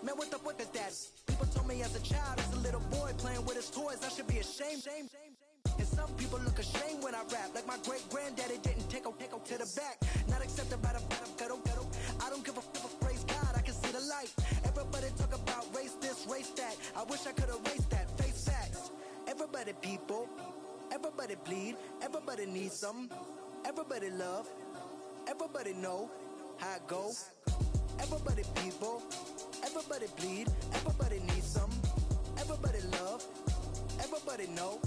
Man, what the fuck is that? People told me as a child, as a little boy playing with his toys, I should be ashamed. And some people look ashamed when I rap, like my great granddaddy didn't take a to the back. Not accepted by the ghetto. I don't give a praise God, I can see the light. Everybody talk about race this, race that. I wish I could erase that. Face facts. Everybody people, everybody bleed, everybody needs some. Everybody love, everybody know how it go. Everybody people, everybody bleed, everybody needs some. Everybody love, everybody know.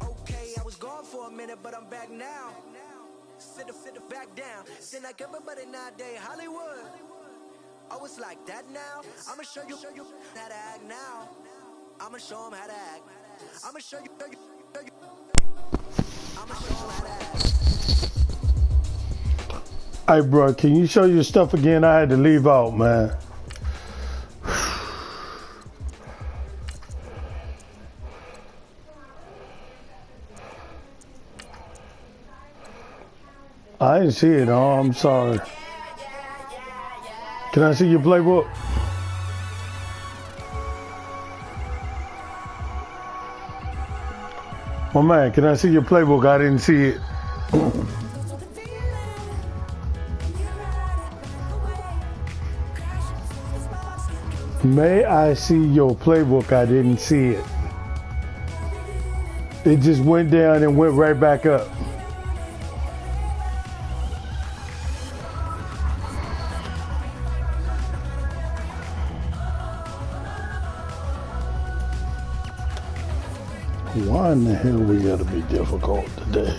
Okay, I was gone for a minute, but I'm back now. Sit back down. Seem like everybody nowadays Hollywood. Oh, it's like that now. I'ma show you how to act now. I'ma show them how to act. I'ma show you. I'ma show them how to act. Hey, bro, can you show your stuff again? I had to leave out, man. I didn't see it. Oh, I'm sorry. Can I see your playbook? My man, can I see your playbook? I didn't see it. May I see your playbook? I didn't see it. It just went down and went right back up. Why in the hell we gotta be difficult today?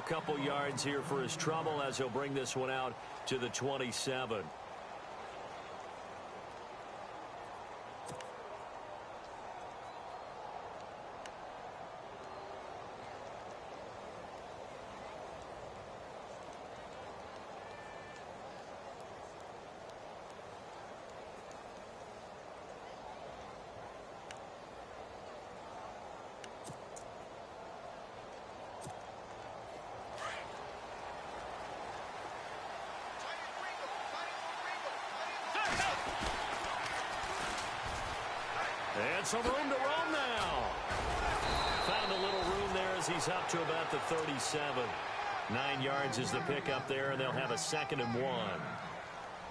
Couple yards here for his trouble as he'll bring this one out to the 27. And some room to roam now. Found a little room there as he's up to about the 37. 9 yards is the pickup there, and they'll have a 2nd and 1.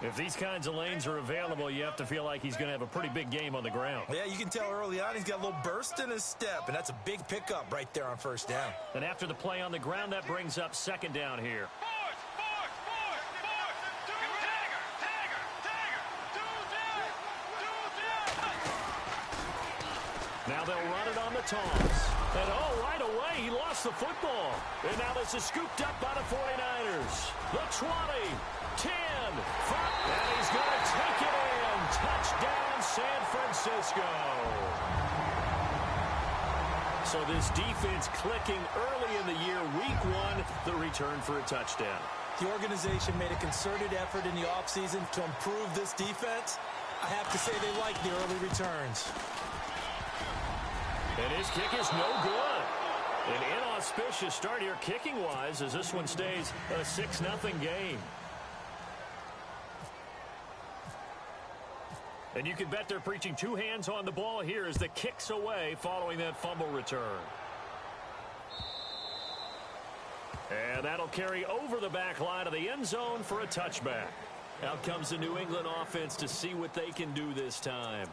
If these kinds of lanes are available, you have to feel like he's going to have a pretty big game on the ground. Yeah, you can tell early on he's got a little burst in his step, and that's a big pickup right there on first down. And after the play on the ground, that brings up second down here. Now they'll run it on the toss. And, right away, he lost the football. And now this is scooped up by the 49ers. The 20, 10, 5, and he's going to take it in. Touchdown, San Francisco. So this defense clicking early in the year. Week 1, the return for a touchdown. The organization made a concerted effort in the offseason to improve this defense. I have to say they like the early returns. And his kick is no good. An inauspicious start here kicking-wise as this one stays a 6-0 game. And you can bet they're preaching 2 hands on the ball here as the kick's away following that fumble return. And that'll carry over the back line of the end zone for a touchback. Out comes the New England offense to see what they can do this time.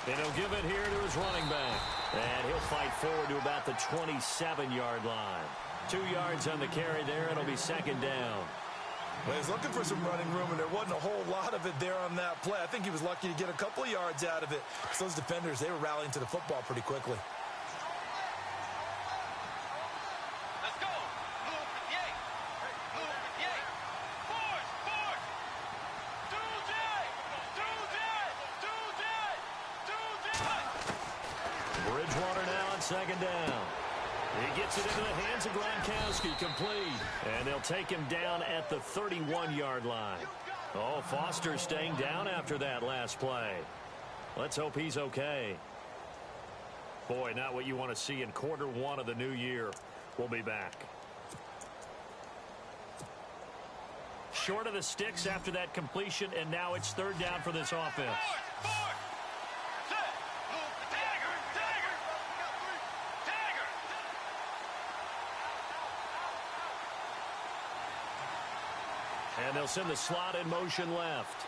And he'll give it here to his running back. And he'll fight forward to about the 27-yard line. 2 yards on the carry there. It'll be second down. Well, he's looking for some running room, and there wasn't a whole lot of it there on that play. I think he was lucky to get a couple of yards out of it. So those defenders, they were rallying to the football pretty quickly. Let's go. Move 58. Move 58. Force. Bridgewater now on second down. He gets it into the hands of Gronkowski, complete. And they'll take him down at the 31-yard line. Oh, Foster staying down after that last play. Let's hope he's okay. Boy, not what you want to see in quarter 1 of the new year. We'll be back. Short of the sticks after that completion, and now it's third down for this offense. And they'll send the slot in motion left.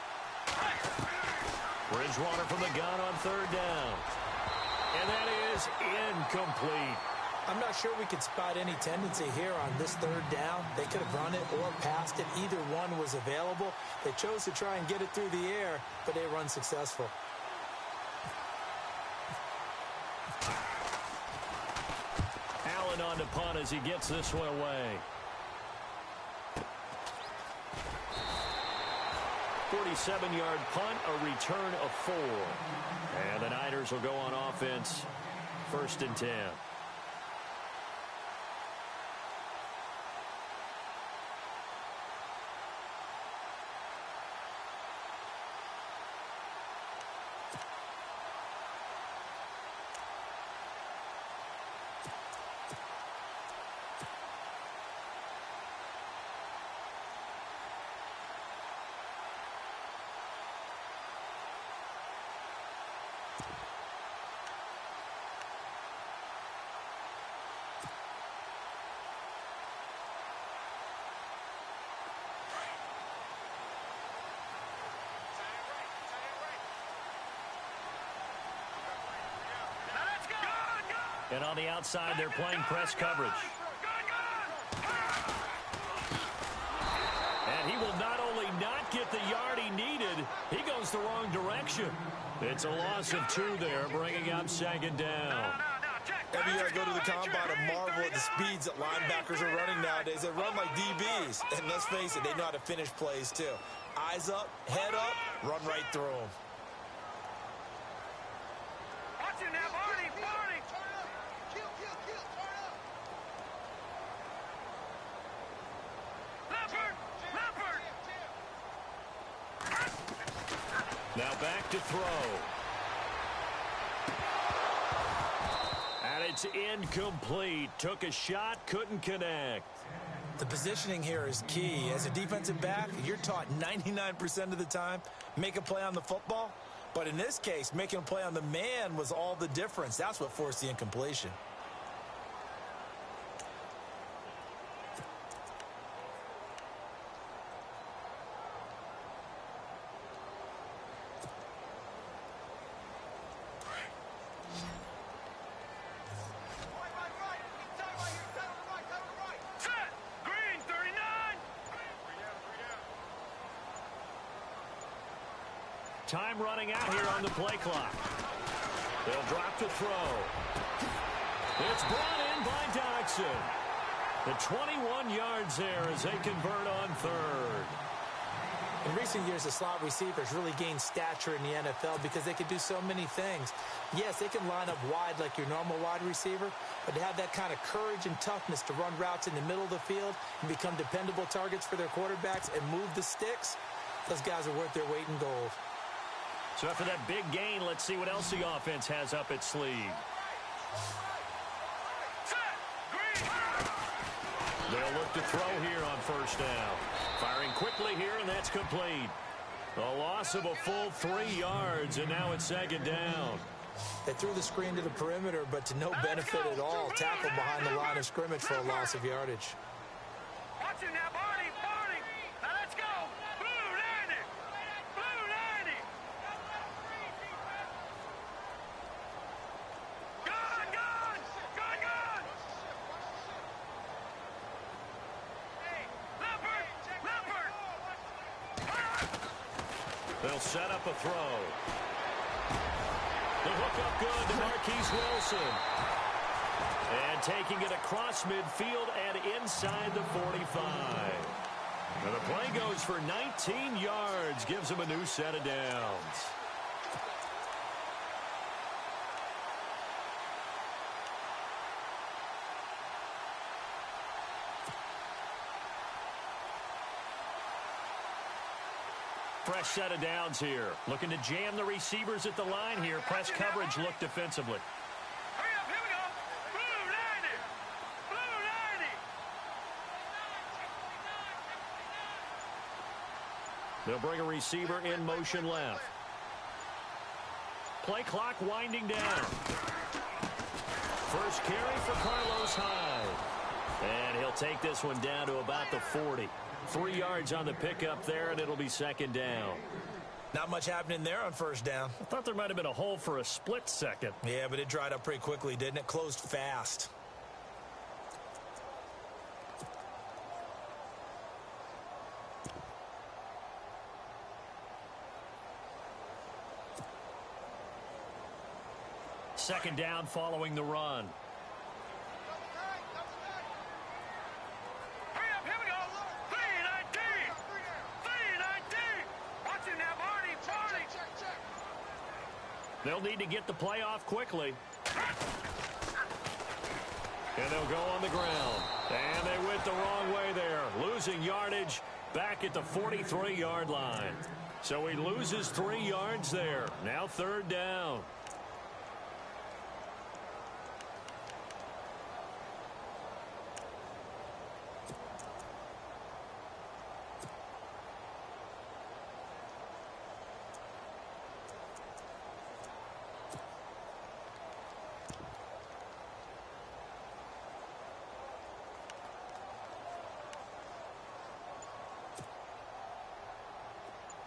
Bridgewater from the gun on third down. And that is incomplete. I'm not sure we could spot any tendency here on this third down. They could have run it or passed it. Either one was available. They chose to try and get it through the air, but they were unsuccessful. Allen on to punt as he gets this one away. 47-yard punt, a return of 4. And the Niners will go on offense, 1st and 10. And on the outside, they're playing press coverage. And he will not only not get the yard he needed, he goes the wrong direction. It's a loss of 2 there, bringing up second down. Every year I go to the combine and marvel at the speeds that linebackers are running nowadays. They run like DBs. And let's face it, they know how to finish plays too. Eyes up, head up, run right through them. Watch it now, Barney. Now back to throw. And it's incomplete. Took a shot, couldn't connect. The positioning here is key. As a defensive back, you're taught 99% of the time, make a play on the football. But in this case, making a play on the man was all the difference. That's what forced the incompletion. Time running out here on the play clock. They'll drop to throw. It's brought in by Dodson. The 21 yards there as they convert on third. In recent years, the slot receivers really gained stature in the NFL because they can do so many things. Yes, they can line up wide like your normal wide receiver, but to have that kind of courage and toughness to run routes in the middle of the field and become dependable targets for their quarterbacks and move the sticks, those guys are worth their weight in gold. So after that big gain, let's see what else the offense has up its sleeve. They'll look to throw here on first down. Firing quickly here, and that's complete. A loss of a full 3 yards, and now it's second down. They threw the screen to the perimeter, but to no benefit at all. Tackled behind the line of scrimmage for a loss of yardage. Watch him now, Barney. Now let's go. Blue 90. Blue 90. Gun. Hey, Leopard. They'll set up a throw. The hook up good to Marquise Wilson. And taking it across midfield and inside the 45. Now the play goes for 19 yards, gives him a new set of downs. Fresh set of downs here. Looking to jam the receivers at the line here. Press coverage look defensively. Hurry up, here we go. Blue 90. Blue 90. They'll bring a receiver in motion left. Play clock winding down. First carry for Carlos Hyde. And he'll take this one down to about the 40. 3 yards on the pickup there, and it'll be second down. Not much happening there on first down. I thought there might have been a hole for a split second. Yeah, but it dried up pretty quickly, didn't it? Closed fast. Second down following the run. Hurry up, here we go. 319. 319. Watch him now, Barney. They'll need to get the play off quickly. And they'll go on the ground. And they went the wrong way there. Losing yardage back at the 43-yard line. So he loses 3 yards there. Now third down.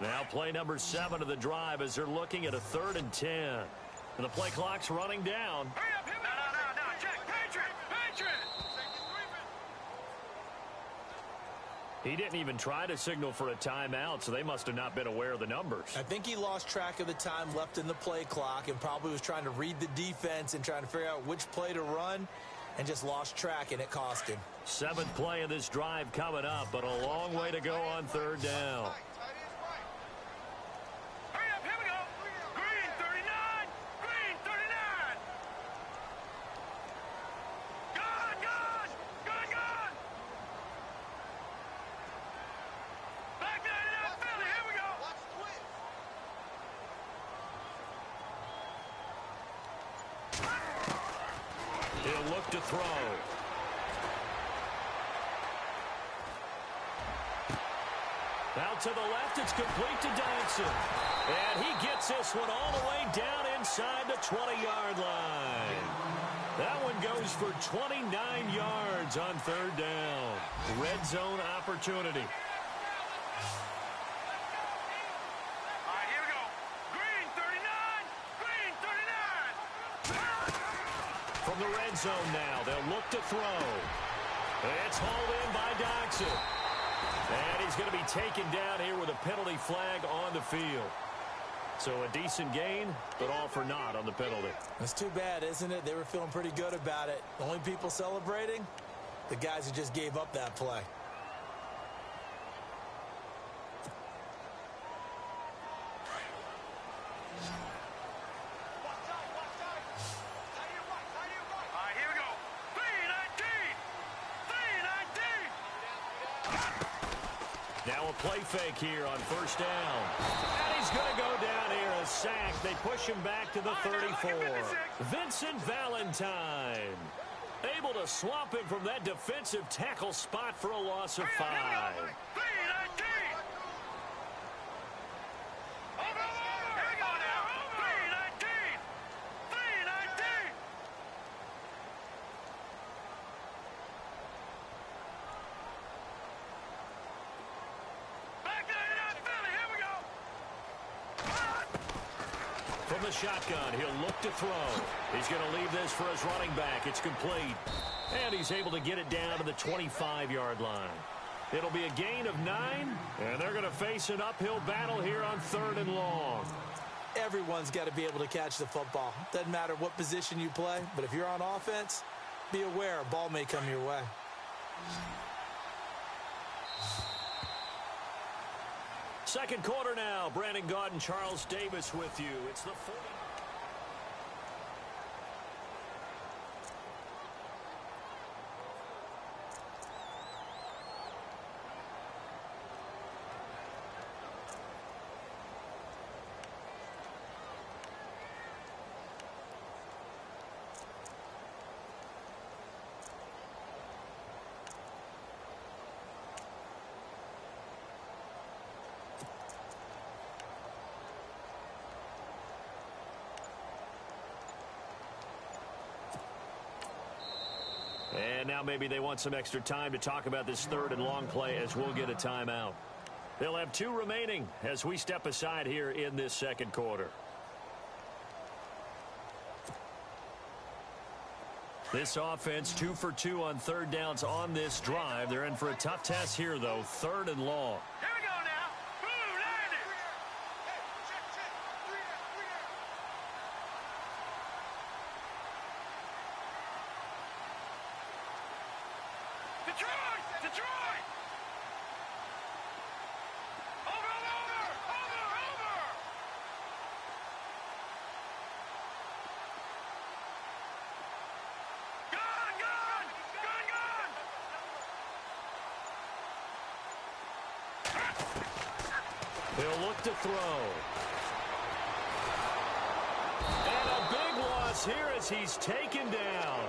Now play number 7 of the drive as they're looking at a 3rd and 10. And the play clock's running down. Hurry up, here we go. No. Check. Patriot. He didn't even try to signal for a timeout, so they must have not been aware of the numbers. I think he lost track of the time left in the play clock and probably was trying to read the defense and trying to figure out which play to run and just lost track, and it cost him. 7th play of this drive coming up, but a long way to go on 3rd down. Hurry up, here we go. Green 39. Green 39. Gun. Back 99 Philly, here we go. He'll look to throw. Out to the left, it's complete to Dodson. And he gets this one all the way down inside the 20-yard line. That one goes for 29 yards on third down. Red zone opportunity. All right, here we go. Green 39. Green 39. From the red zone now, they'll look to throw. It's hauled in by Dodson. And he's going to be taken down here with a penalty flag on the field. So a decent gain, but all for naught on the penalty. That's too bad, isn't it? They were feeling pretty good about it. The only people celebrating, the guys who just gave up that play. All right, here we go. 3-19. 3-19. Now a play fake here on first down. And he's going to go down here, a sack. They push him back to the 34. Vincent Valentine able to swamp him from that defensive tackle spot for a loss of 5. 3-19. Over. Here we go now. 3-19. 3-19. Back to Philly. Here we go. From the shotgun, he'll look to throw. He's going to leave this for his running back. It's complete. And he's able to get it down to the 25-yard line. It'll be a gain of 9, and they're going to face an uphill battle here on 3rd and long. Everyone's got to be able to catch the football. Doesn't matter what position you play, but if you're on offense, be aware a ball may come your way. Second quarter now. Brandon Gaudin, Charles Davis with you. It's the 40. And now maybe they want some extra time to talk about this 3rd and long play as we'll get a timeout. They'll have 2 remaining as we step aside here in this second quarter. This offense 2 for 2 on 3rd downs on this drive. They're in for a tough test here, though. 3rd and long. Here we go now. Blue landed. Detroit. Over. Gun. He'll look to throw. And a big loss here as he's taken down.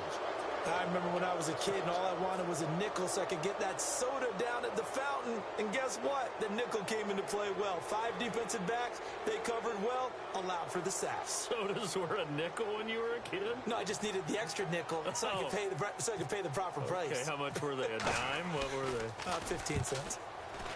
I remember when I was a kid and all I wanted was a nickel so I could get that soda down at the fountain. And guess what? The nickel came into play well. 5 defensive backs, they covered well, allowed for the sacks. Sodas were a nickel when you were a kid? No, I just needed the extra nickel so I could pay the proper price. Okay, how much were they? A dime? What were they? 15 cents.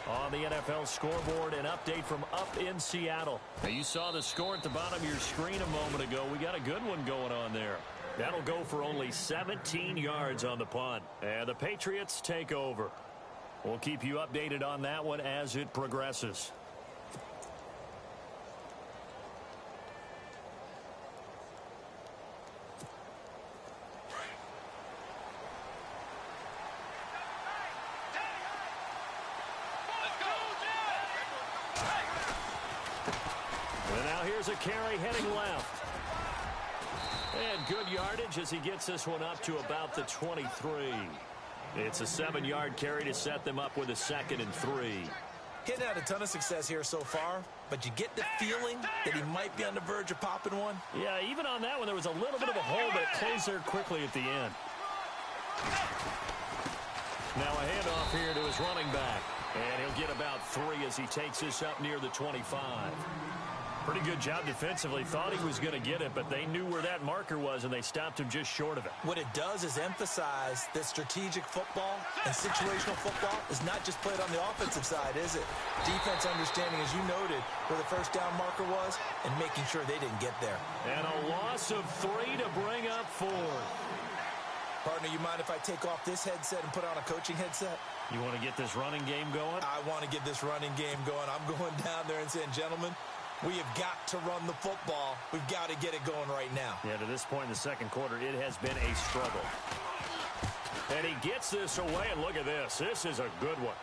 On the NFL scoreboard, an update from up in Seattle. Now, you saw the score at the bottom of your screen a moment ago. We got a good one going on there. That'll go for only 17 yards on the punt. And the Patriots take over. We'll keep you updated on that one as it progresses. And now here's a carry heading left. And good yardage as he gets this one up to about the 23. It's a 7-yard carry to set them up with a 2nd and 3. He hadn't had a ton of success here so far, but you get the feeling that he might be on the verge of popping one. Yeah, even on that one, there was a little bit of a hole, but it closed there quickly at the end. Now a handoff here to his running back. And he'll get about 3 as he takes this up near the 25. Pretty good job defensively. Thought he was going to get it, but they knew where that marker was, and they stopped him just short of it. What it does is emphasize that strategic football and situational football is not just played on the offensive side, is it? Defense understanding, as you noted, where the first down marker was and making sure they didn't get there. And a loss of 3 to bring up 4. Partner, you mind if I take off this headset and put on a coaching headset? You want to get this running game going? I want to get this running game going. I'm going down there and saying, gentlemen, we have got to run the football. We've got to get it going right now. Yeah, to this point in the second quarter, it has been a struggle. And he gets this away, and look at this. This is a good one.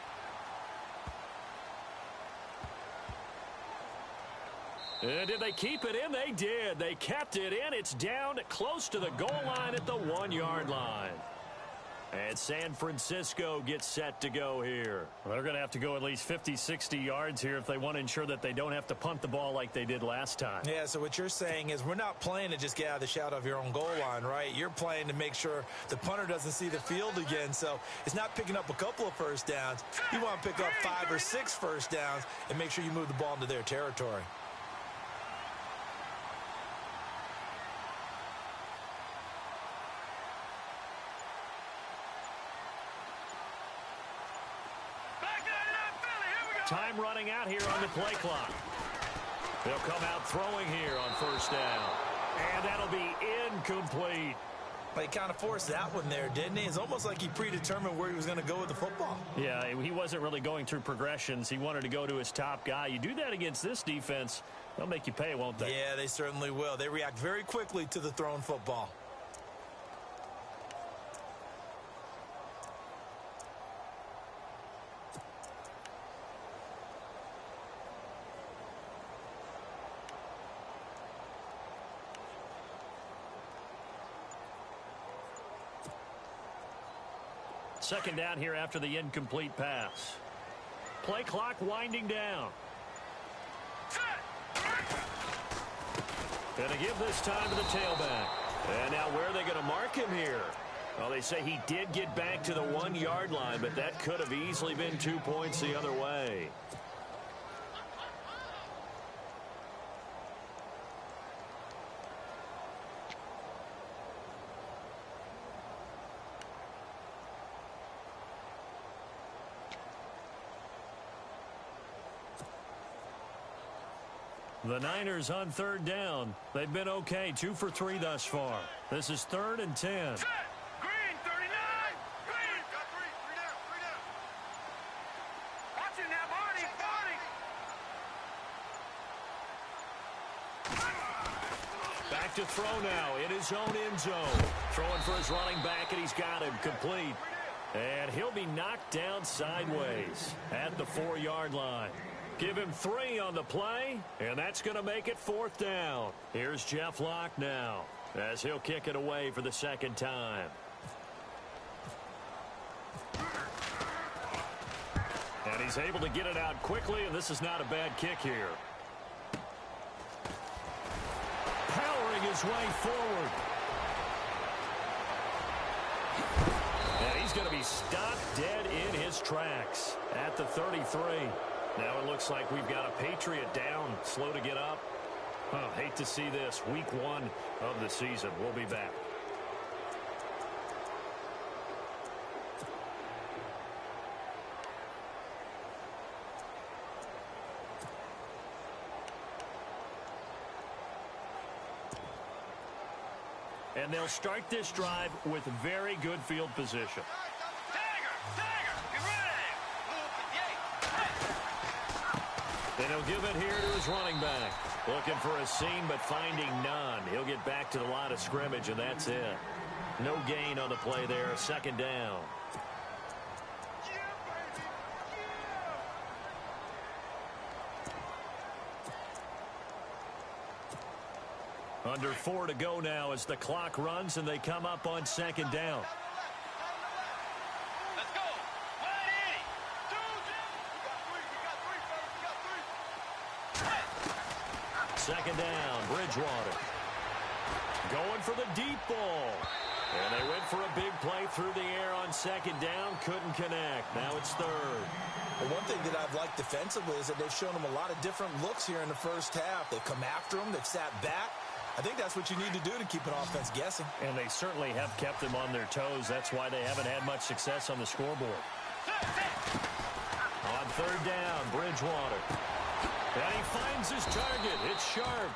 And did they keep it in? They did. They kept it in. It's down close to the goal line at the 1-yard line. And San Francisco gets set to go here. Well, they're going to have to go at least 50, 60 yards here if they want to ensure that they don't have to punt the ball like they did last time. Yeah, so what you're saying is we're not playing to just get out of the shadow of your own goal line, right? You're playing to make sure the punter doesn't see the field again. So it's not picking up a couple of first downs. You want to pick up 5 or 6 first downs and make sure you move the ball into their territory. Time running out here on the play clock. They'll come out throwing here on first down. And that'll be incomplete. He kind of forced that one there, didn't he? It's almost like he predetermined where he was going to go with the football. Yeah, he wasn't really going through progressions. He wanted to go to his top guy. You do that against this defense, they'll make you pay, won't they? Yeah, they certainly will. They react very quickly to the thrown football. Second down here after the incomplete pass. Play clock winding down. Gonna give this time to the tailback. And now where are they going to mark him here? Well, they say he did get back to the 1-yard line, but that could have easily been 2 points the other way. The Niners on third down. They've been okay, 2 for 3 thus far. This is 3rd and 10. Green, 39! Green! Got 3 down, 3 down. Watch it now, Barney, Barney! Back to throw now in his own end zone. Throwing for his running back, and he's got him complete. And he'll be knocked down sideways at the 4-yard line. Give him 3 on the play, and that's going to make it 4th down. Here's Jeff Locke now as he'll kick it away for the second time. And he's able to get it out quickly, and this is not a bad kick here. Powering his way forward. And he's going to be stopped dead in his tracks at the 33. Now it looks like we've got a Patriot down, slow to get up. Oh, hate to see this. Week 1 of the season. We'll be back. And they'll start this drive with very good field position. And he'll give it here to his running back. Looking for a seam, but finding none. He'll get back to the line of scrimmage, and that's it. No gain on the play there. Second down. Under 4 to go now as the clock runs, and they come up on second down. Second down, Bridgewater. Going for the deep ball. And they went for a big play through the air on second down. Couldn't connect. Now it's 3rd. Well, one thing that I've liked defensively is that they've shown them a lot of different looks here in the first half. They've come after them. They've sat back. I think that's what you need to do to keep an offense guessing. And they certainly have kept them on their toes. That's why they haven't had much success on the scoreboard. On third down, Bridgewater. And he finds his target. It's Sharp.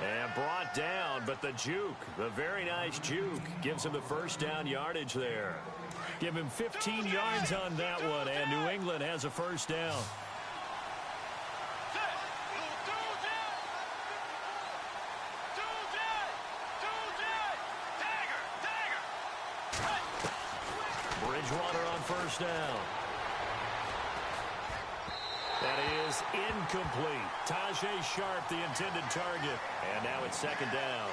And brought down, but the juke, the very nice juke, gives him the first down yardage there. Give him 15 yards on that one, and New England has a first down. Bridgewater on first down. That is incomplete. Tajay Sharp, the intended target. And now it's second down.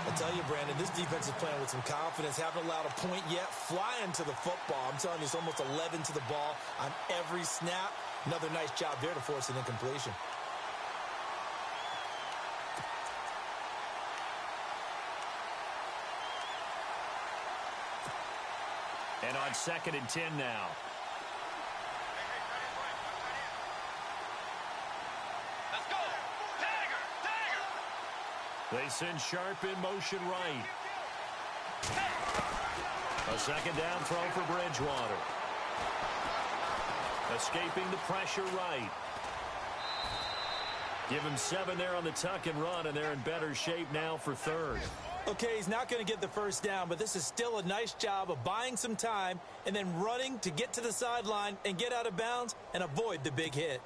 I tell you, Brandon, this defense is playing with some confidence. Haven't allowed a point yet. Flying to the football. I'm telling you, it's almost 11 to the ball on every snap. Another nice job there to force an incompletion. And on 2nd and 10 now. Let's go. Dagger, dagger. They send Sharp in motion right. A second down throw for Bridgewater. Escaping the pressure right. Give him 7 there on the tuck and run, and they're in better shape now for third. Okay, he's not going to get the first down, but this is still a nice job of buying some time and then running to get to the sideline and get out of bounds and avoid the big hit.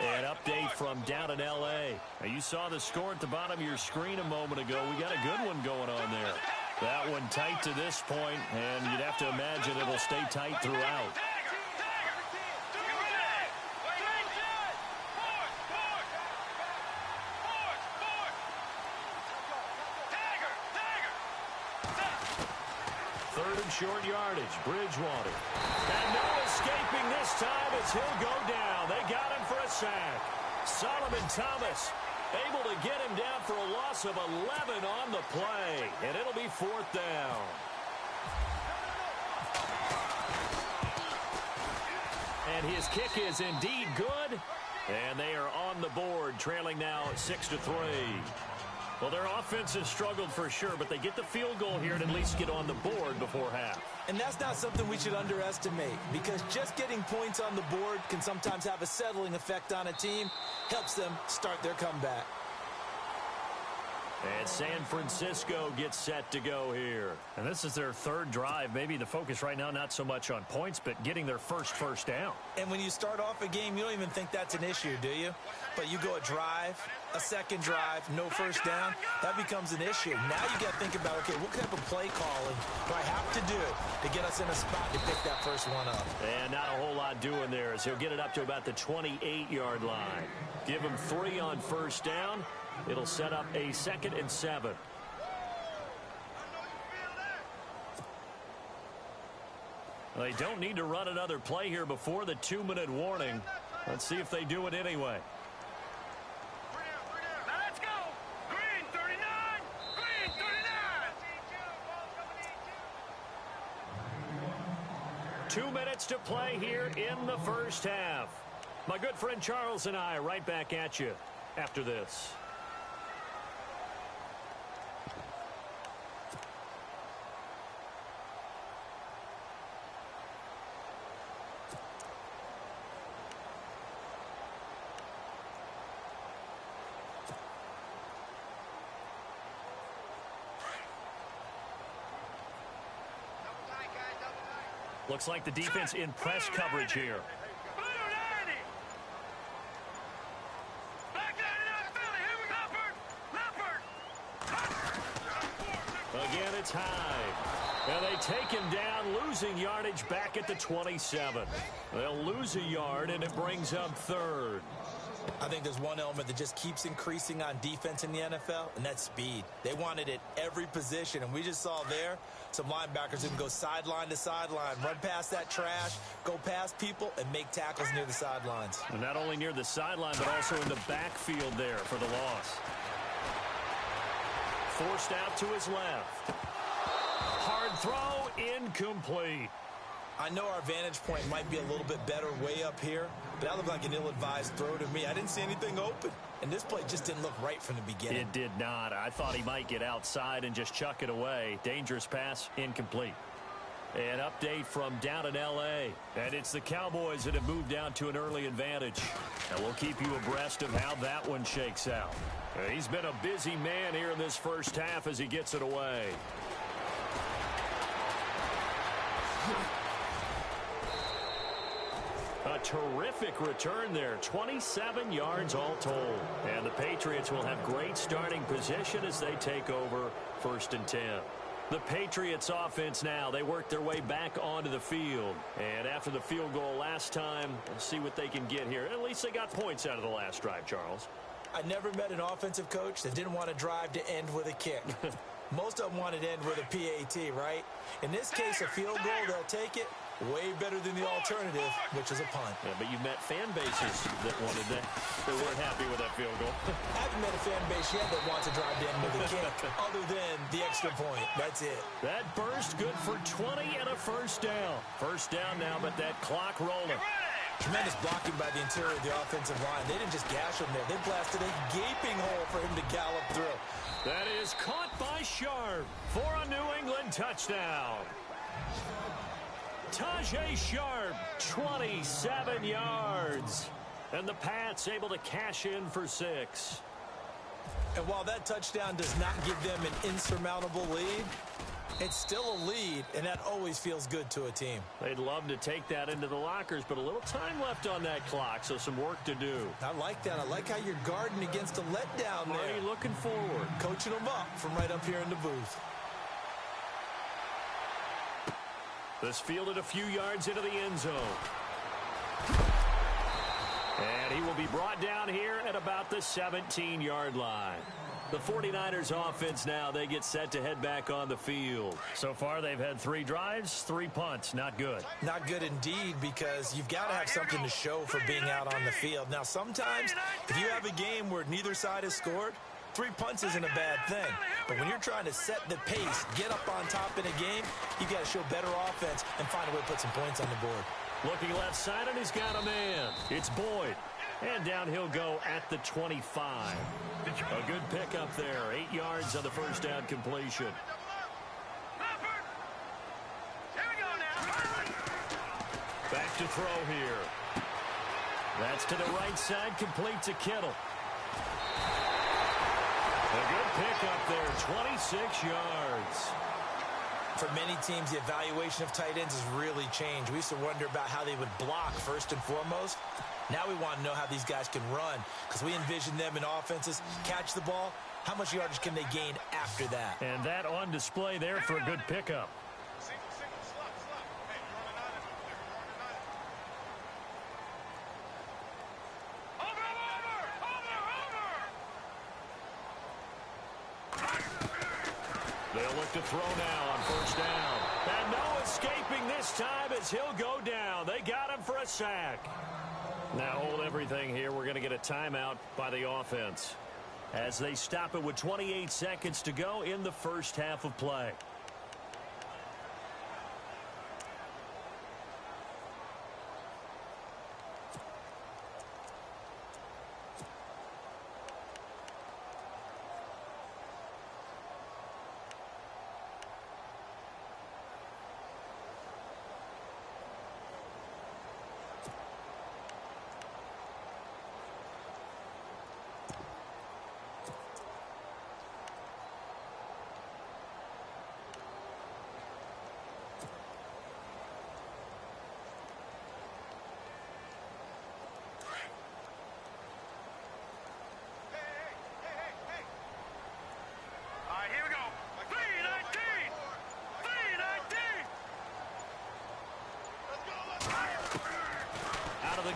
An update from down in L.A. Now, you saw the score at the bottom of your screen a moment ago. We got a good one going on there. That one tight to this point, and you'd have to imagine it'll stay tight throughout. Third and short yardage, Bridgewater. And no escaping this time as he'll go down. They got him for a sack. Solomon Thomas able to get him down for a loss of 11 on the play. And it'll be 4th down. And his kick is indeed good. And they are on the board, trailing now 6-3. Well, their offense has struggled for sure, but they get the field goal here and at least get on the board before half. And that's not something we should underestimate, because just getting points on the board can sometimes have a settling effect on a team, helps them start their comeback. And San Francisco gets set to go here. And this is their third drive. Maybe the focus right now not so much on points, but getting their first down. And when you start off a game, you don't even think that's an issue, do you? But you go a drive, a second drive, no first down, that becomes an issue. Now you got to think about, okay, what type of play calling do I have to do to get us in a spot to pick that first one up? And not a whole lot doing there as he'll get it up to about the 28-yard line. Give him 3 on first down. It'll set up a 2nd and 7. They don't need to run another play here before the 2-minute warning. Let's see if they do it anyway. Now let's go. Green 39. Green 39. 2 minutes to play here in the first half. My good friend Charles and I right back at you after this. Looks like the defense in press coverage here. Blue 90. Back 99 Philly. Leopard. Again, it's high. And they take him down, losing yardage back at the 27. They'll lose a yard, and it brings up third. I think there's one element that just keeps increasing on defense in the NFL, and that's speed. They want it at every position, and we just saw there some linebackers who can go sideline to sideline, run past that trash, go past people, and make tackles near the sidelines. And not only near the sideline, but also in the backfield there for the loss. Forced out to his left. Hard throw, incomplete. I know our vantage point might be a little bit better way up here, but that looked like an ill-advised throw to me. I didn't see anything open, and this play just didn't look right from the beginning. It did not. I thought he might get outside and just chuck it away. Dangerous pass, incomplete. An update from down in L.A., and it's the Cowboys that have moved down to an early advantage. And we'll keep you abreast of how that one shakes out. He's been a busy man here in this first half as he gets it away. A terrific return there, 27 yards all told. And the Patriots will have great starting position as they take over 1st and 10. The Patriots offense now, they work their way back onto the field. And after the field goal last time, we'll see what they can get here. At least they got points out of the last drive, Charles. I never met an offensive coach that didn't want to drive to end with a kick. Most of them wanted to end with a PAT, right? In this case, a field goal, they'll take it. Way better than the alternative, which is a punt. Yeah, but you've met fan bases that wanted that. They weren't happy with that field goal. I haven't met a fan base yet that wants to drive in with a kick, other than the extra point. That's it. That burst good for 20 and a first down. First down now, but that clock rolling. Tremendous blocking by the interior of the offensive line. They didn't just gash him there. They blasted a gaping hole for him to gallop through. That is caught by Sharp for a New England touchdown. Tajay Sharp, 27 yards. And the Pats able to cash in for 6. And while that touchdown does not give them an insurmountable lead, it's still a lead, and that always feels good to a team. They'd love to take that into the lockers, but a little time left on that clock, so some work to do. I like that. I like how you're guarding against a letdown there. Already looking forward. Coaching them up from right up here in the booth. This fielded a few yards into the end zone. And he will be brought down here at about the 17-yard line. The 49ers offense now, they get set to head back on the field. So far, they've had 3 drives, 3 punts. Not good. Not good indeed, because you've got to have something to show for being out on the field. Now, sometimes, if you have a game where neither side has scored, 3 punts isn't a bad thing. But when you're trying to set the pace, get up on top in a game, you've got to show better offense and find a way to put some points on the board. Looking left side, and he's got a man. It's Boyd. And down he'll go at the 25. A good pickup there. 8 yards on the first down completion. Back to throw here. That's to the right side, complete to Kittle. A good pickup there, 26 yards. For many teams, the evaluation of tight ends has really changed. We used to wonder about how they would block first and foremost. Now we want to know how these guys can run, because we envision them in offenses, catch the ball, how much yardage can they gain after that? And that on display there for a good pickup. They'll look to throw now on first down. And no escaping this time as he'll go down. They got him for a sack. Now hold everything here. We're going to get a timeout by the offense as they stop it with 28 seconds to go in the first half of play.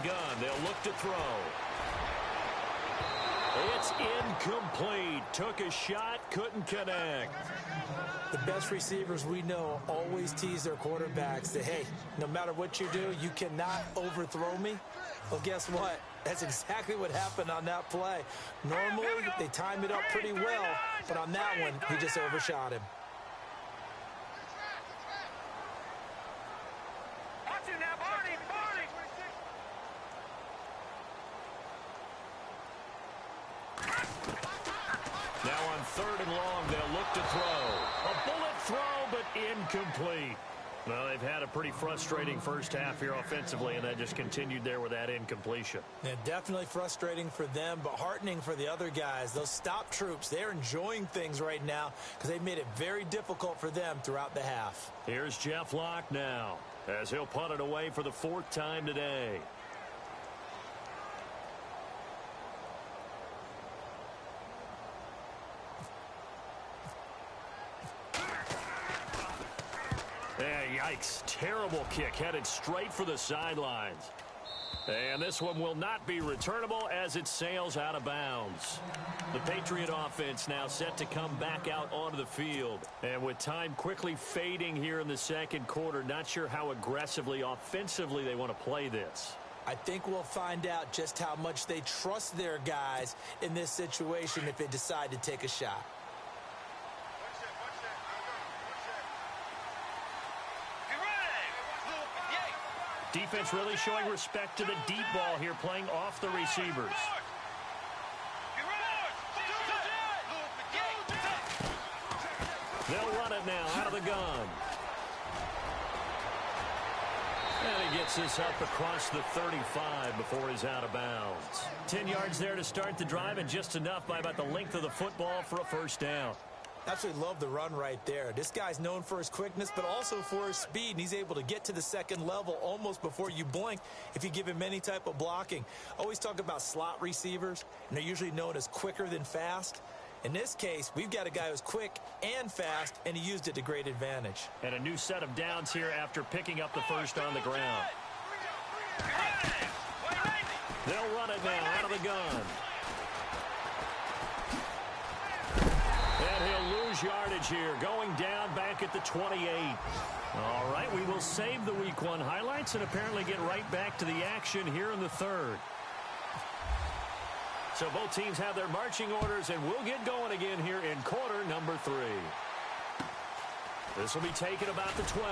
Gun. They'll look to throw. It's incomplete. Took a shot, couldn't connect. The best receivers we know always tease their quarterbacks that, hey, no matter what you do, you cannot overthrow me. Well, guess what? That's exactly what happened on that play. Normally, they time it up pretty well, but on that one, he just overshot him. 3rd and long. They'll look to throw. A bullet throw, but incomplete. Well, they've had a pretty frustrating first half here offensively, and that just continued there with that incompletion. Yeah, definitely frustrating for them, but heartening for the other guys. Those stop troops, they're enjoying things right now because they've made it very difficult for them throughout the half. Here's Jeff Locke now as he'll punt it away for the 4th time today. Yikes. Terrible kick headed straight for the sidelines. And this one will not be returnable as it sails out of bounds. The Patriot offense now set to come back out onto the field. And with time quickly fading here in the 2nd quarter, not sure how aggressively, offensively they want to play this. I think we'll find out just how much they trust their guys in this situation if they decide to take a shot. Defense really showing respect to the deep ball here, playing off the receivers. They'll run it now out of the gun. And he gets this up across the 35 before he's out of bounds. 10 yards there to start the drive, and just enough by about the length of the football for a 1st down. Absolutely love the run right there. This guy's known for his quickness, but also for his speed, and he's able to get to the 2nd level almost before you blink if you give him any type of blocking. Always talk about slot receivers, and they're usually known as quicker than fast. In this case, we've got a guy who's quick and fast, and he used it to great advantage. And a new set of downs here after picking up the 1st on the ground. They'll run it now out of the gun. And he'll lose yardage here, going down back at the 28. All right, we will save the Week 1 highlights and apparently get right back to the action here in the 3rd. So both teams have their marching orders, and we'll get going again here in quarter number 3. This will be taken about the 12.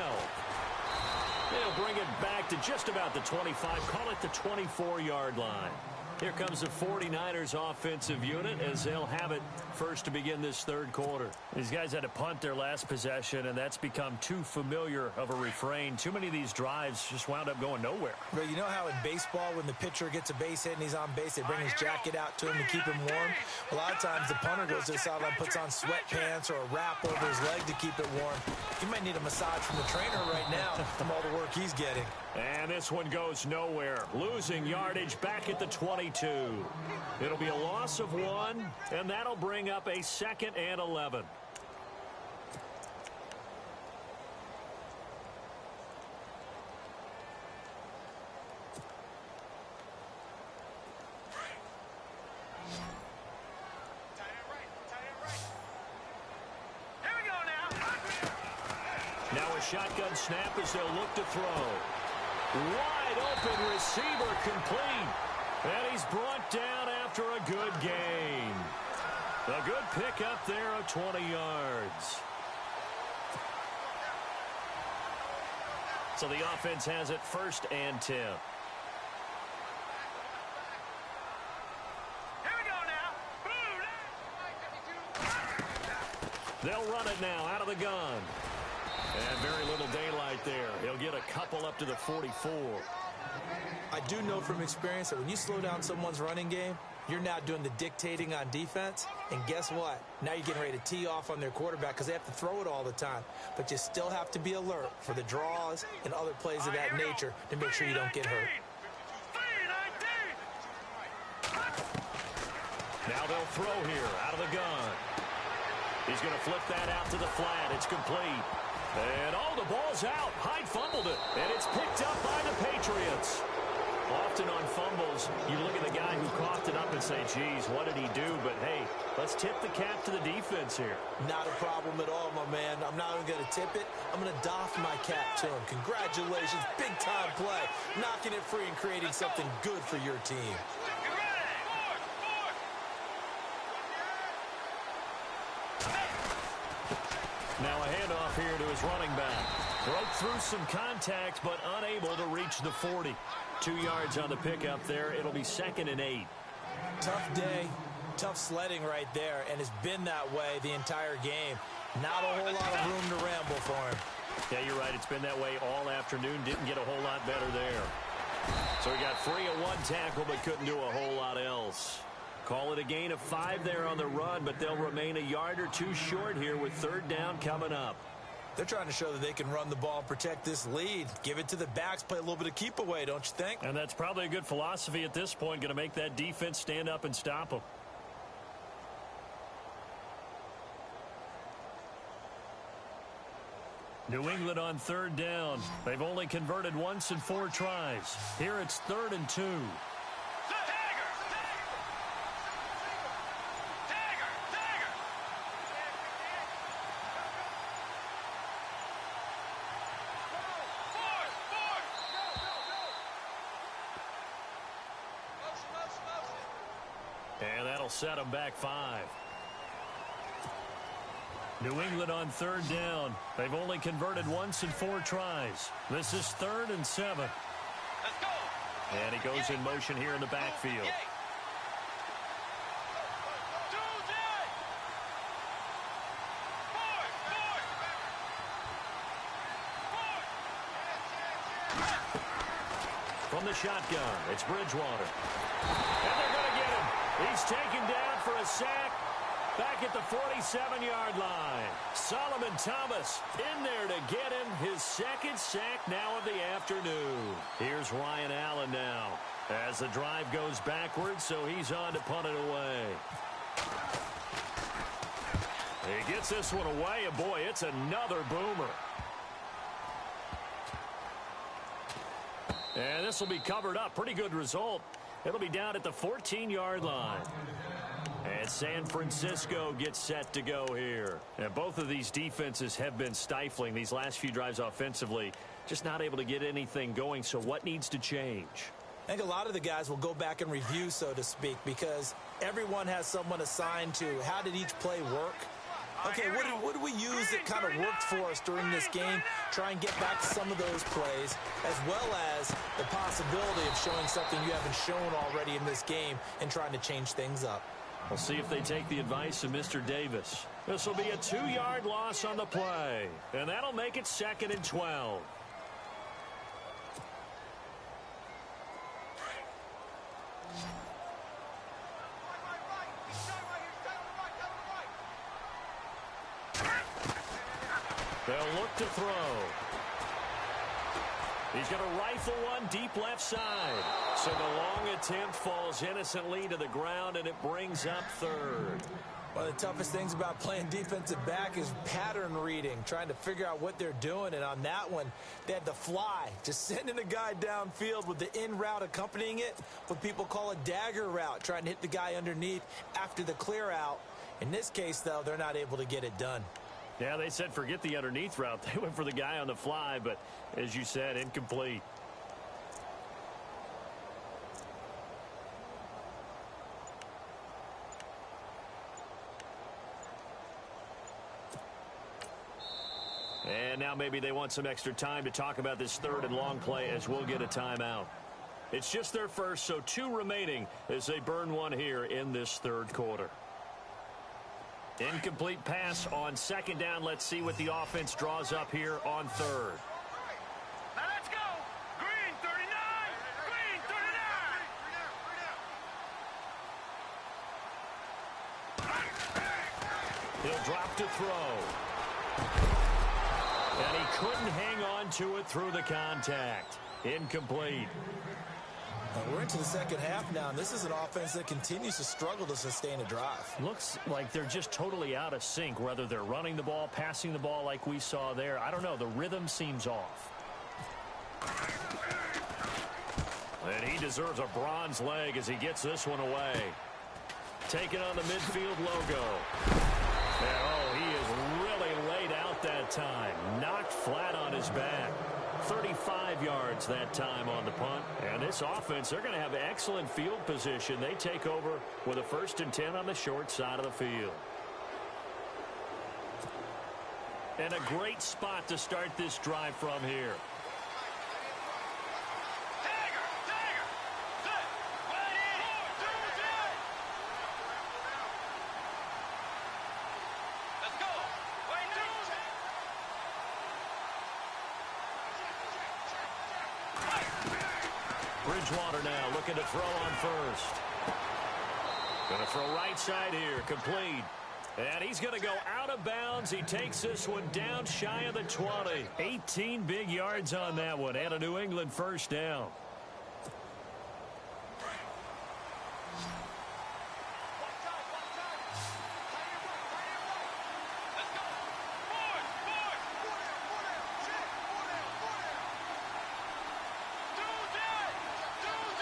They'll bring it back to just about the 25, call it the 24-yard line. Here comes the 49ers offensive unit as they'll have it first to begin this 3rd quarter. These guys had to punt their last possession, and that's become too familiar of a refrain. Too many of these drives just wound up going nowhere. But you know how in baseball, when the pitcher gets a base hit and he's on base, they bring his jacket out to him to keep him warm? A lot of times the punter goes to the sideline, puts on sweatpants or a wrap over his leg to keep it warm. He might need a massage from the trainer right now from all the work he's getting. And this one goes nowhere. Losing yardage back at the 22. It'll be a loss of 1, and that'll bring up a 2nd and 11. Now a shotgun snap as they'll look to throw. Wide open receiver complete. And he's brought down after a good gain. A good pickup there of 20 yards. So the offense has it 1st and 10. Here we go now. They'll run it now out of the gun. And very little daylight there. He'll get a couple up to the 44. I do know from experience that when you slow down someone's running game, you're now doing the dictating on defense. And guess what? Now you're getting ready to tee off on their quarterback because they have to throw it all the time. But you still have to be alert for the draws and other plays of that nature to make sure you don't get hurt. Now they'll throw here out of the gun. He's going to flip that out to the flat. It's complete. And, oh, the ball's out. Hyde fumbled it, and it's picked up by the Patriots. Often on fumbles, you look at the guy who coughed it up and say, geez, what did he do? But, hey, let's tip the cap to the defense here. Not a problem at all, my man. I'm not even going to tip it. I'm going to doff my cap to him. Congratulations. Big-time play. Knocking it free and creating something good for your team. Now a handoff here to his running back. Broke through some contact, but unable to reach the 40. 2 yards on the pickup there. It'll be 2nd and 8. Tough day. Tough sledding right there, and it's been that way the entire game. Not a whole lot of room to ramble for him. Yeah, you're right. It's been that way all afternoon. Didn't get a whole lot better there. So he got free of one tackle, but couldn't do a whole lot else. Call it a gain of 5 there on the run, but they'll remain a yard or two short here with third down coming up. They're trying to show that they can run the ball and protect this lead. Give it to the backs, play a little bit of keep away, don't you think? And that's probably a good philosophy at this point, going to make that defense stand up and stop them. New England on third down. They've only converted once in 4 tries. Here it's 3rd and 2. And that'll set them back 5. New England on third down. They've only converted once in 4 tries. This is 3rd and 7. Let's go. And he goes in motion here in the backfield. From the shotgun, it's Bridgewater. And they're going to get him. He's taken down for a sack. Back at the 47-yard line. Solomon Thomas in there to get him his 2nd sack now of the afternoon. Here's Ryan Allen now as the drive goes backwards, so he's on to punt it away. He gets this one away, and boy, it's another boomer. And this will be covered up. Pretty good result. It'll be down at the 14-yard line. And San Francisco gets set to go here. And both of these defenses have been stifling these last few drives offensively. Just not able to get anything going. So what needs to change? I think a lot of the guys will go back and review, so to speak, because everyone has someone assigned to how did each play work. Okay, what do we use that kind of worked for us during this game? Try and get back to some of those plays, as well as the possibility of showing something you haven't shown already in this game and trying to change things up. We'll see if they take the advice of Mr. Davis. This will be a 2-yard loss on the play, and that'll make it 2nd and 12. They'll look to throw. He's going to rifle one deep left side. So the long attempt falls innocently to the ground, and it brings up 3rd. One of the toughest things about playing defensive back is pattern reading, trying to figure out what they're doing. And on that one, they had to fly, just sending a guy downfield with the in route accompanying it, what people call a dagger route, trying to hit the guy underneath after the clear out. In this case, though, they're not able to get it done. Yeah, they said forget the underneath route. They went for the guy on the fly, but as you said, incomplete. And now maybe they want some extra time to talk about this 3rd and long play as we'll get a timeout. It's just their first, so 2 remaining as they burn one here in this 3rd quarter. Incomplete pass on 2nd down. Let's see what the offense draws up here on 3rd. Now let's go. Green 39. Green 39. He'll drop to throw. And he couldn't hang on to it through the contact. Incomplete. We're into the 2nd half now, and this is an offense that continues to struggle to sustain a drive. Looks like they're just totally out of sync, whether they're running the ball, passing the ball like we saw there. I don't know. The rhythm seems off. And he deserves a bronze leg as he gets this one away. Taking on the midfield logo. And, oh, he is really laid out that time. Knocked flat on his back. 35 yards that time on the punt. And this offense, they're going to have excellent field position. They take over with a 1st and 10 on the short side of the field. And a great spot to start this drive from here. Bridgewater now looking to throw on first. Going to throw right side here, complete. And he's going to go out of bounds. He takes this one down shy of the 20. 18 big yards on that one, and a New England first down.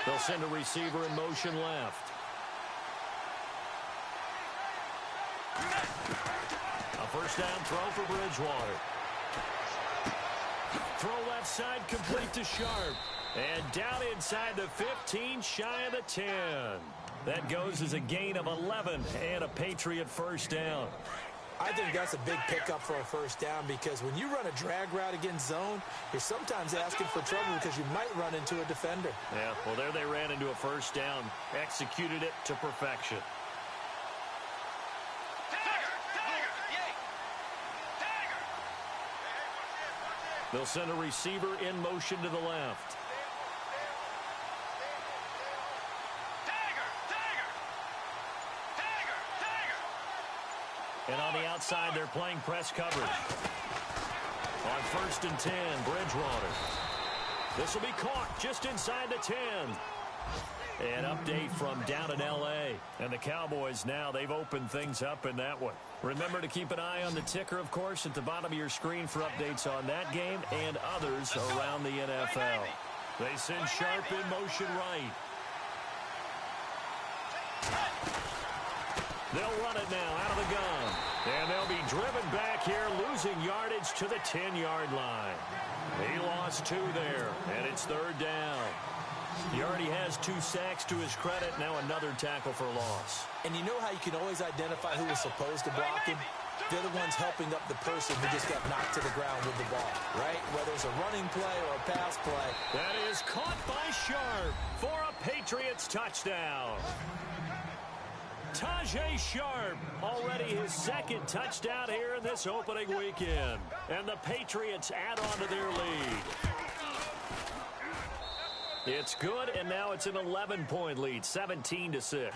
They'll send a receiver in motion left. A first down throw for Bridgewater. Throw left side, complete to Sharp. And down inside the 15, shy of the 10. That goes as a gain of 11 and a Patriot first down. I think that's a big pickup for a first down because when you run a drag route against zone, you're sometimes asking for trouble because you might run into a defender. Yeah, well, there they ran into a first down, executed it to perfection. They'll send a receiver in motion to the left. And on the outside, they're playing press coverage. On 1st and 10, Bridgewater. This will be caught just inside the 10. An update from down in L.A. And the Cowboys now, they've opened things up in that one. Remember to keep an eye on the ticker, of course, at the bottom of your screen for updates on that game and others around the NFL. They send Sharp in motion right. They'll run it now out of the gun. And they'll be driven back here, losing yardage to the 10-yard line. He lost 2 there, and it's 3rd down. He already has 2 sacks to his credit. Now another tackle for loss. And you know how you can always identify who was supposed to block him? They're the ones helping up the person who just got knocked to the ground with the ball, right? Whether it's a running play or a pass play. That is caught by Sharp for a Patriots touchdown. Tajay Sharp, already his 2nd touchdown here in this opening weekend. And the Patriots add on to their lead. It's good, and now it's an 11-point lead, 17-6.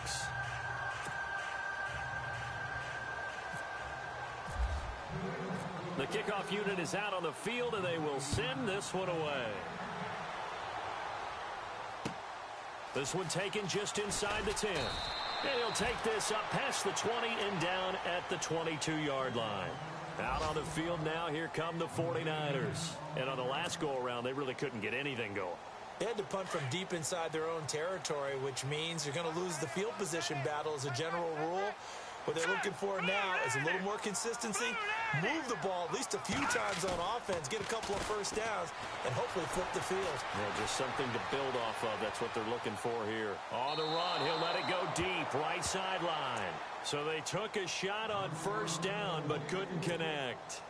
The kickoff unit is out on the field, and they will send this one away. This one taken just inside the 10. And he'll take this up past the 20 and down at the 22-yard line. Out on the field now, here come the 49ers. And on the last go-around, they really couldn't get anything going. They had to punt from deep inside their own territory, which means you're going to lose the field position battle as a general rule. What they're looking for now is a little more consistency, move the ball at least a few times on offense, get a couple of first downs, and hopefully flip the field. Yeah, just something to build off of. That's what they're looking for here. On the run, he'll let it go deep, right sideline. So they took a shot on first down, but couldn't connect.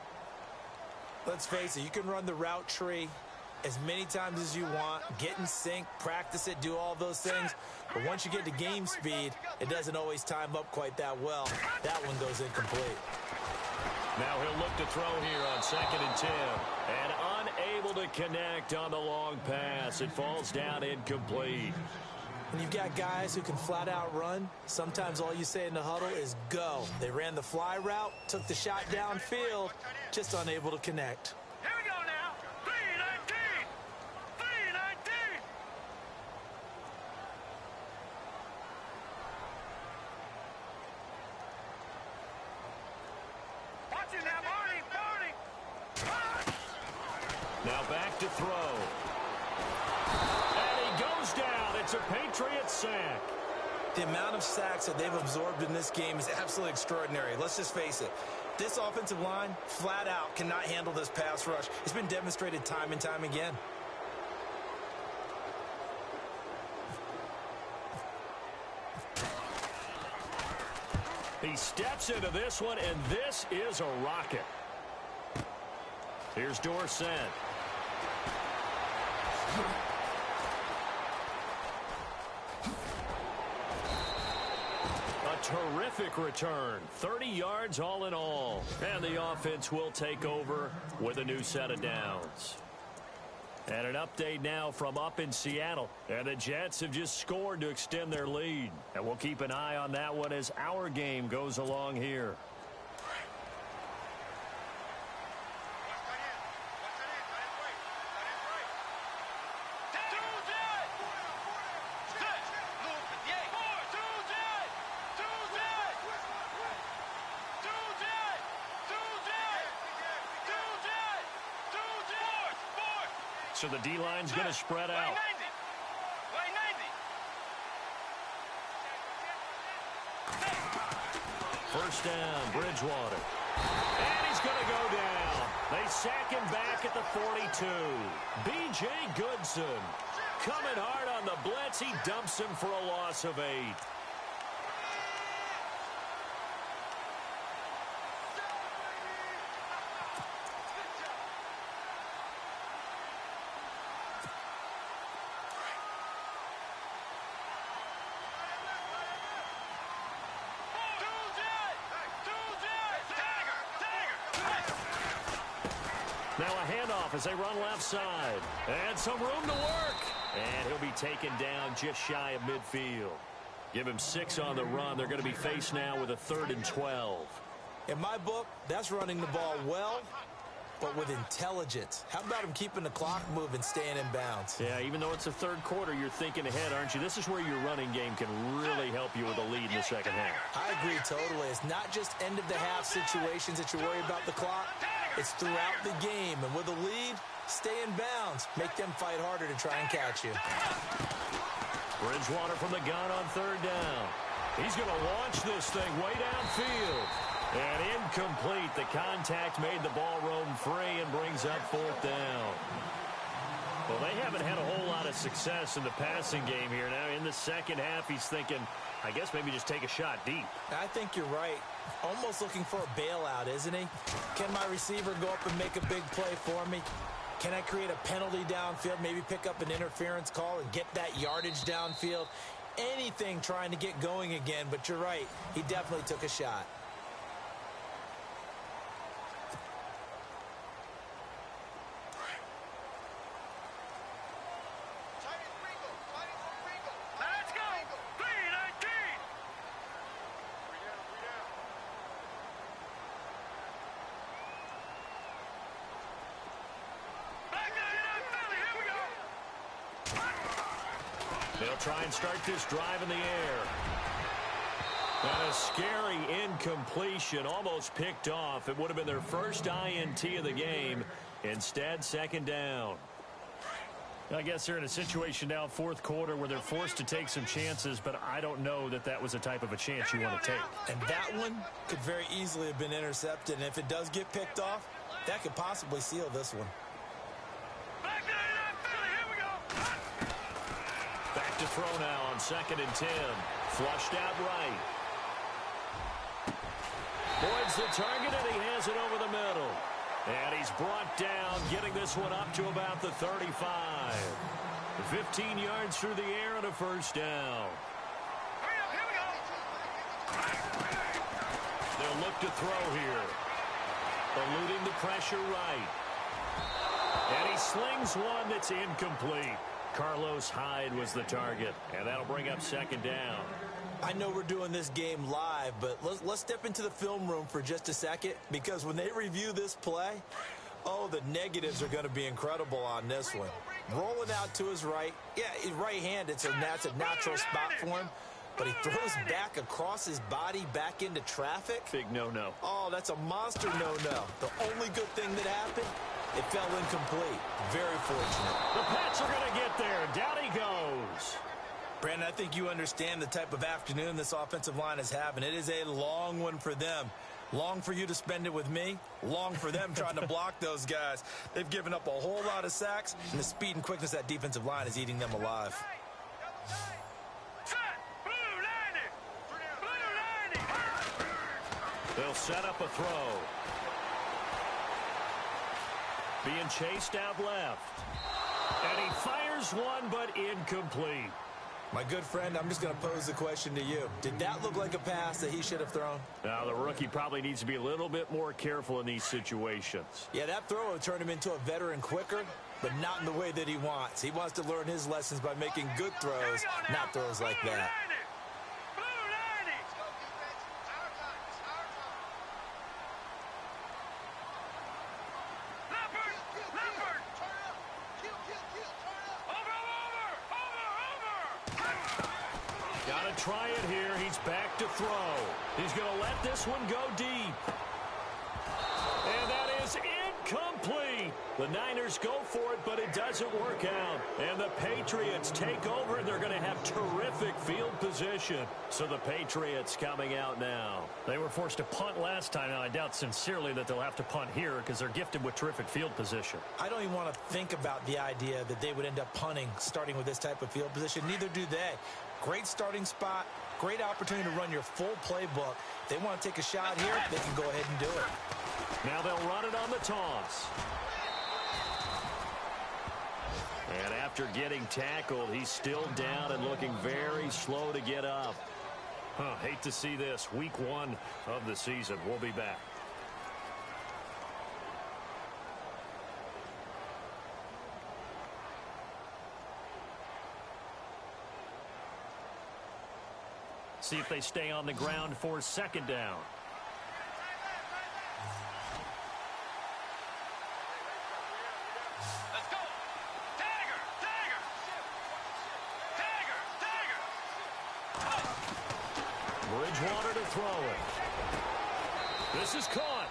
Let's face it, you can run the route tree as many times as you want, get in sync, practice it, do all those things. But once you get to game speed, it doesn't always time up quite that well. That one goes incomplete. Now he'll look to throw here on 2nd and 10. And unable to connect on the long pass. It falls down incomplete. When you've got guys who can flat out run, sometimes all you say in the huddle is go. They ran the fly route, took the shot downfield, just unable to connect. Here we go now. 3-19. 3-19. Watch it now, Barney. Barney. Now back to throw. And he goes down. It's a Patriot sack. The amount of sacks that they've absorbed in this game is absolutely extraordinary. Let's just face it. This offensive line, flat out, cannot handle this pass rush. It's been demonstrated time and time again. He steps into this one, and this is a rocket. Here's Dorsett. A terrific return. 30 yards all in all. And the offense will take over with a new set of downs. And an update now from up in Seattle. And the Jets have just scored to extend their lead. And we'll keep an eye on that one as our game goes along here. So the D-line's going to spread out. First down, Bridgewater. And he's going to go down. They sack him back at the 42. B.J. Goodson coming hard on the blitz. He dumps him for a loss of 8. Now a handoff as they run left side. And some room to work. And he'll be taken down just shy of midfield. Give him 6 on the run. They're going to be faced now with a 3rd and 12. In my book, that's running the ball well, but with intelligence. How about him keeping the clock moving, staying in bounds? Yeah, even though it's the 3rd quarter, you're thinking ahead, aren't you? This is where your running game can really help you with a lead in the second half. I agree totally. It's not just end-of-the-half situations that you worry about the clock. It's throughout the game. And with a lead, stay in bounds. Make them fight harder to try and catch you. Bridgewater from the gun on 3rd down. He's going to launch this thing way downfield. And incomplete. The contact made the ball roam free and brings up 4th down. Well, they haven't had a whole lot of success in the passing game here. Now, in the second half, he's thinking, I guess maybe just take a shot deep. I think you're right. Almost looking for a bailout, isn't he? Can my receiver go up and make a big play for me? Can I create a penalty downfield, maybe pick up an interference call and get that yardage downfield? Anything trying to get going again, but you're right. He definitely took a shot. They'll try and start this drive in the air. And a scary incompletion, almost picked off. It would have been their first INT of the game. Instead, 2nd down. I guess they're in a situation now, 4th quarter, where they're forced to take some chances, but I don't know that that was the type of a chance you want to take. And that one could very easily have been intercepted, and if it does get picked off, that could possibly seal this one. Back to throw now on 2nd and 10. Flushed out right. Boyd's the target, and he has it over the middle. And he's brought down, getting this one up to about the 35. 15 yards through the air and a 1st down. They'll look to throw here. Eluding the pressure right. And he slings one that's incomplete. Carlos Hyde was the target, and that'll bring up 2nd down. I know we're doing this game live, but let's step into the film room for just a second, because when they review this play, oh, the negatives are going to be incredible on this one. Rolling out to his right. Yeah, he's right-handed, so that's a natural spot for him. But he throws back across his body back into traffic. Big no-no. Oh, that's a monster no-no. The only good thing that happened, it fell incomplete. Very fortunate. The Pats are going to get there. Down he goes. Brandon, I think you understand the type of afternoon this offensive line is having. It is a long one for them. Long for you to spend it with me. Long for them trying to block those guys. They've given up a whole lot of sacks, and the speed and quickness of that defensive line is eating them alive. They'll set up a throw. Being chased out left. And he fires one, but incomplete. My good friend, I'm just going to pose the question to you. Did that look like a pass that he should have thrown? Now, the rookie probably needs to be a little bit more careful in these situations. Yeah, that throw would turn him into a veteran quicker. but not in the way that he wants. He wants to learn his lessons by making good throws, not throws like that. Gotta try it here. He's back to throw. He's going to let this one go deep. And that is incomplete. The Niners go for it, but it doesn't work out. And the Patriots take over, and they're going to have terrific field position. So the Patriots coming out now. They were forced to punt last time. Now, I doubt sincerely that they'll have to punt here because they're gifted with terrific field position. I don't even want to think about the idea that they would end up punting starting with this type of field position. Neither do they. Great starting spot, great opportunity to run your full playbook. If they want to take a shot here, they can go ahead and do it. Now they'll run it on the toss. And after getting tackled, he's still down and looking very slow to get up. Hate to see this. Week 1 of the season. We'll be back. See if they stay on the ground for second down. Let's go. Dagger, dagger, dagger. Bridgewater to throw it. This is caught.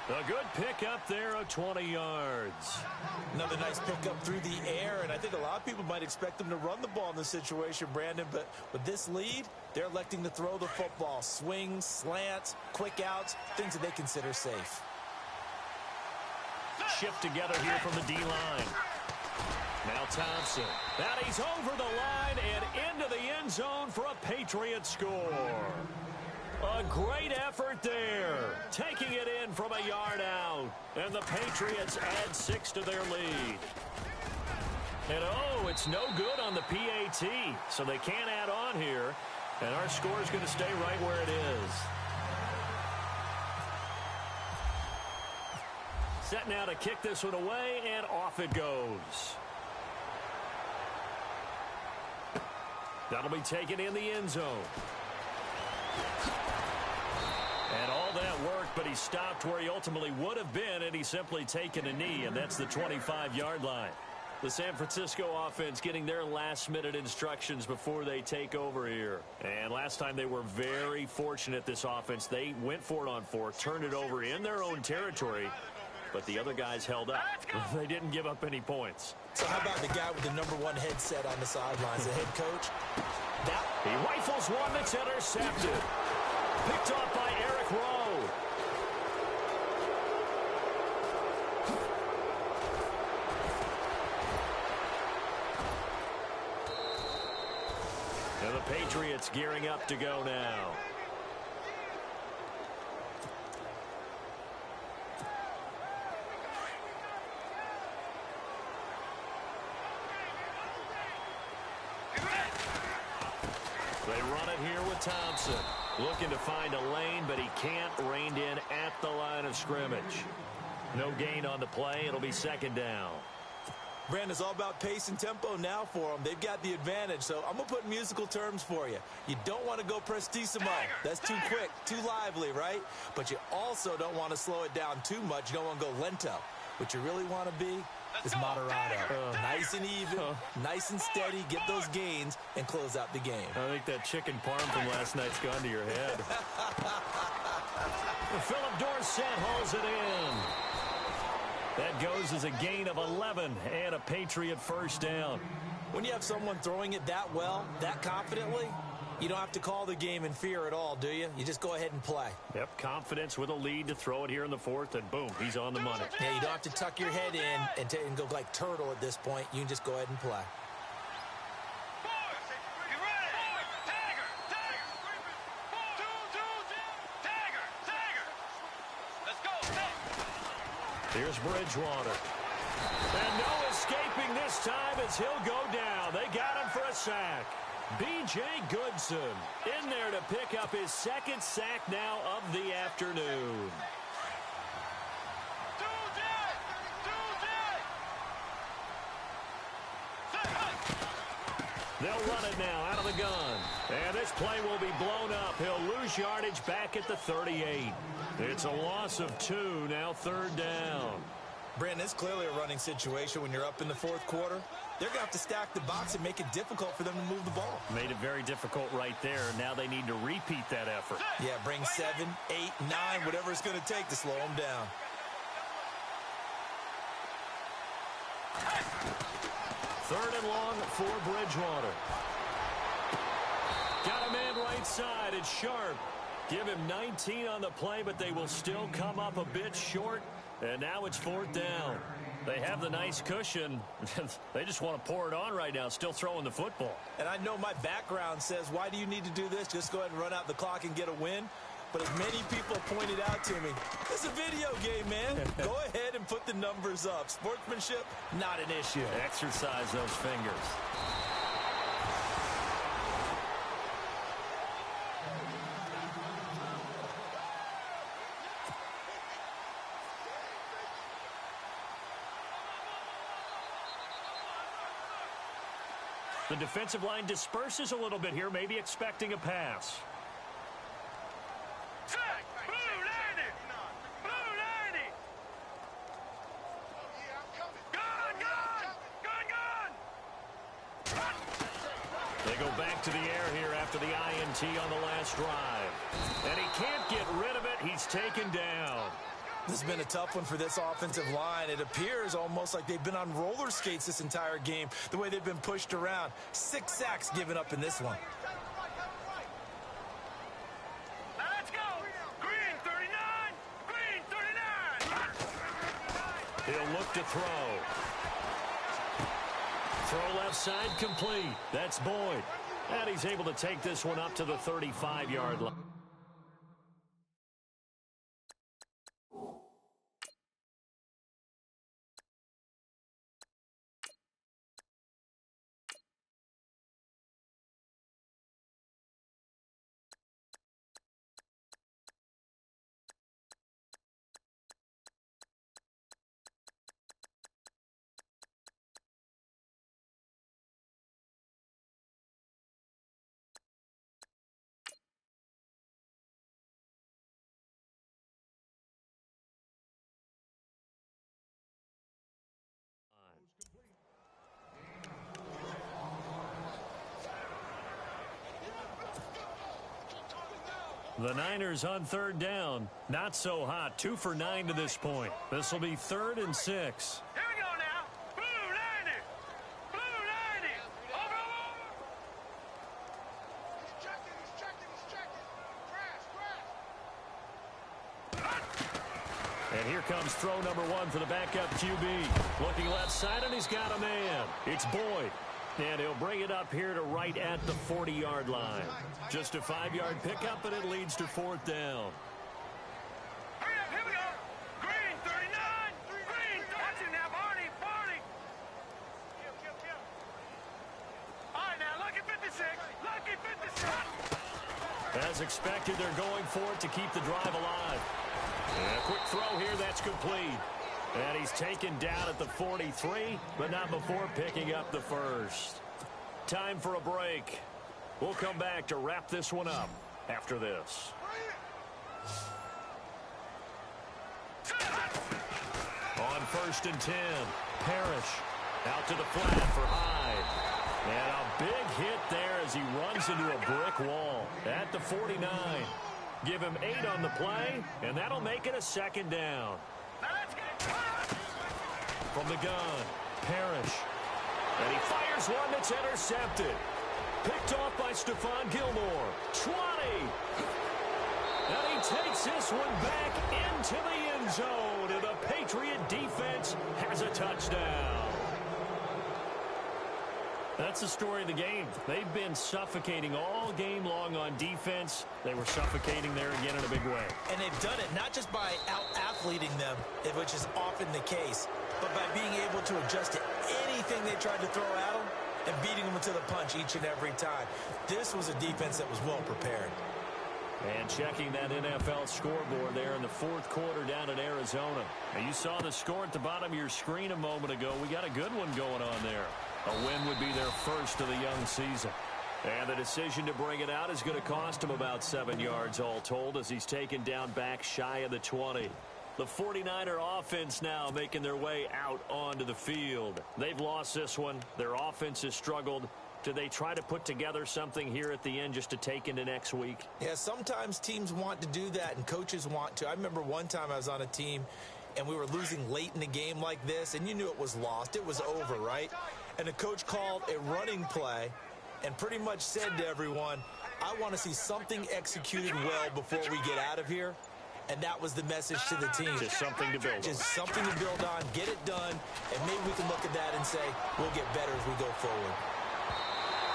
A good pickup there of 20 yards. Another nice pickup through the air, and I think a lot of people might expect them to run the ball in this situation, Brandon, but with this lead, they're electing to throw the football. Swings, slants, quick outs, things that they consider safe. Shift together here from the D-line. Now Thompson. Now he's over the line and into the end zone for a Patriot score. A great effort there. Taking it in from a yard out. And the Patriots add 6 to their lead. And oh, it's no good on the PAT. So they can't add on here. And our score is going to stay right where it is. Set now to kick this one away, and off it goes. That'll be taken in the end zone. And all that worked, but he stopped where he ultimately would have been, and he's simply taken a knee, and that's the 25-yard line. The San Francisco offense getting their last-minute instructions before they take over here. And last time they were very fortunate, this offense. They went for it on 4, turned it over in their own territory, but the other guys held up. They didn't give up any points. So how about the guy with the #1 headset on the sidelines, the head coach? He rifles one that's intercepted. Picked off by Eric Rowe. And the Patriots gearing up to go now. They run it here with Thompson. Looking to find a lane, but he can't. Reined in at the line of scrimmage. No gain on the play. It'll be second down. Brandon, it's all about pace and tempo now for them. They've got the advantage, so I'm going to put musical terms for you. You don't want to go prestissimo. That's too quick, too lively, right? But you also don't want to slow it down too much. You don't want to go lento. What you really want to be is moderato. Nice and even, nice and steady, get those gains, and close out the game. I think that chicken parm from last night's gone to your head. Philip Dorsett hauls it in. That goes as a gain of 11 and a Patriot first down. When you have someone throwing it that well, that confidently, you don't have to call the game in fear at all, do you? You just go ahead and play. Yep, confidence with a lead to throw it here in the 4th, and boom, he's on the money. Yeah, you don't have to tuck your head in and go like turtle at this point. You can just go ahead and play. Here's Bridgewater. And no escaping this time as he'll go down. They got him for a sack. B.J. Goodson in there to pick up his second sack now of the They'll run it now out of the gun. And this play will be blown up. He'll lose yardage back at the 38. It's a loss of 2, now 3rd down. Brandon, it's clearly a running situation when you're up in the 4th quarter. They're going to have to stack the box and make it difficult for them to move the ball. Made it very difficult right there. Now they need to repeat that effort. Yeah, bring 7, 8, 9, whatever it's going to take to slow them down. Third and long for Bridgewater. Got a man right side. It's Sharp. Give him 19 on the play, but they will still come up a bit short. And now it's 4th down. They have the nice cushion. They just want to pour it on right now, still throwing the football. And I know my background says, why do you need to do this? Just go ahead and run out the clock and get a win. But as many people pointed out to me, it's a video game, man. Go ahead and put the numbers up. Sportsmanship, not an issue. Exercise those fingers. The defensive line disperses a little bit here, maybe expecting a pass. They go back to the air here after the INT on the last drive. And he can't get rid of it. He's taken down. This has been a tough one for this offensive line. It appears almost like they've been on roller skates this entire game, the way they've been pushed around. 6 sacks given up in this one. Let's go. Green 39. Green 39. He'll look to throw. Throw left side complete. That's Boyd. And he's able to take this one up to the 35-yard line. The Niners on 3rd down. Not so hot. 2 for 9 to this point. This will be 3rd and 6. Here we go now. Blue 90. Blue 90. Over. He's checking. Crash. And here comes throw number 1 for the backup QB. Looking left side, and he's got a man. It's Boyd. And he'll bring it up here to right at the 40-yard line. Just a 5-yard pickup, and it leads to 4th down. Hurry up, here we go. Green 39. Green. Watch it now, Barney. Kill. All right, now, lucky 56. Lucky 56. As expected, they're going for it to keep the drive alive. And a quick throw here, that's complete. And he's taken down at the 43, but not before picking up the first. Time for a break. We'll come back to wrap this one up after this. On 1st and 10, Parrish out to the flat for Hyde. And a big hit there as he runs into a brick wall at the 49. Give him 8 on the play, and that'll make it a 2nd down. From the gun, Parrish. And he fires one that's intercepted. Picked off by Stephon Gilmore. 20. And he takes this one back into the end zone. And the Patriot defense has a touchdown. That's the story of the game. They've been suffocating all game long on defense. They were suffocating there again in a big way. And they've done it not just by out-athleting them, which is often the case, but by being able to adjust to anything they tried to throw at them and beating them to the punch each and every time. This was a defense that was well prepared. And checking that NFL scoreboard there in the 4th quarter down in Arizona. Now you saw the score at the bottom of your screen a moment ago. We got a good one going on there. A win would be their first of the young season. And the decision to bring it out is going to cost him about 7 yards all told as he's taken down back shy of the 20. The 49er offense now making their way out onto the field. They've lost this one. Their offense has struggled. Do they try to put together something here at the end just to take into next week? Yeah, sometimes teams want to do that and coaches want to. I remember one time I was on a team and we were losing late in the game like this, and you knew it was lost. It was over, right? And the coach called a running play and pretty much said to everyone, I want to see something executed well before we get out of here. And that was the message to the team. Just something to build on. Just something to build on, get it done, and maybe we can look at that and say, we'll get better as we go forward.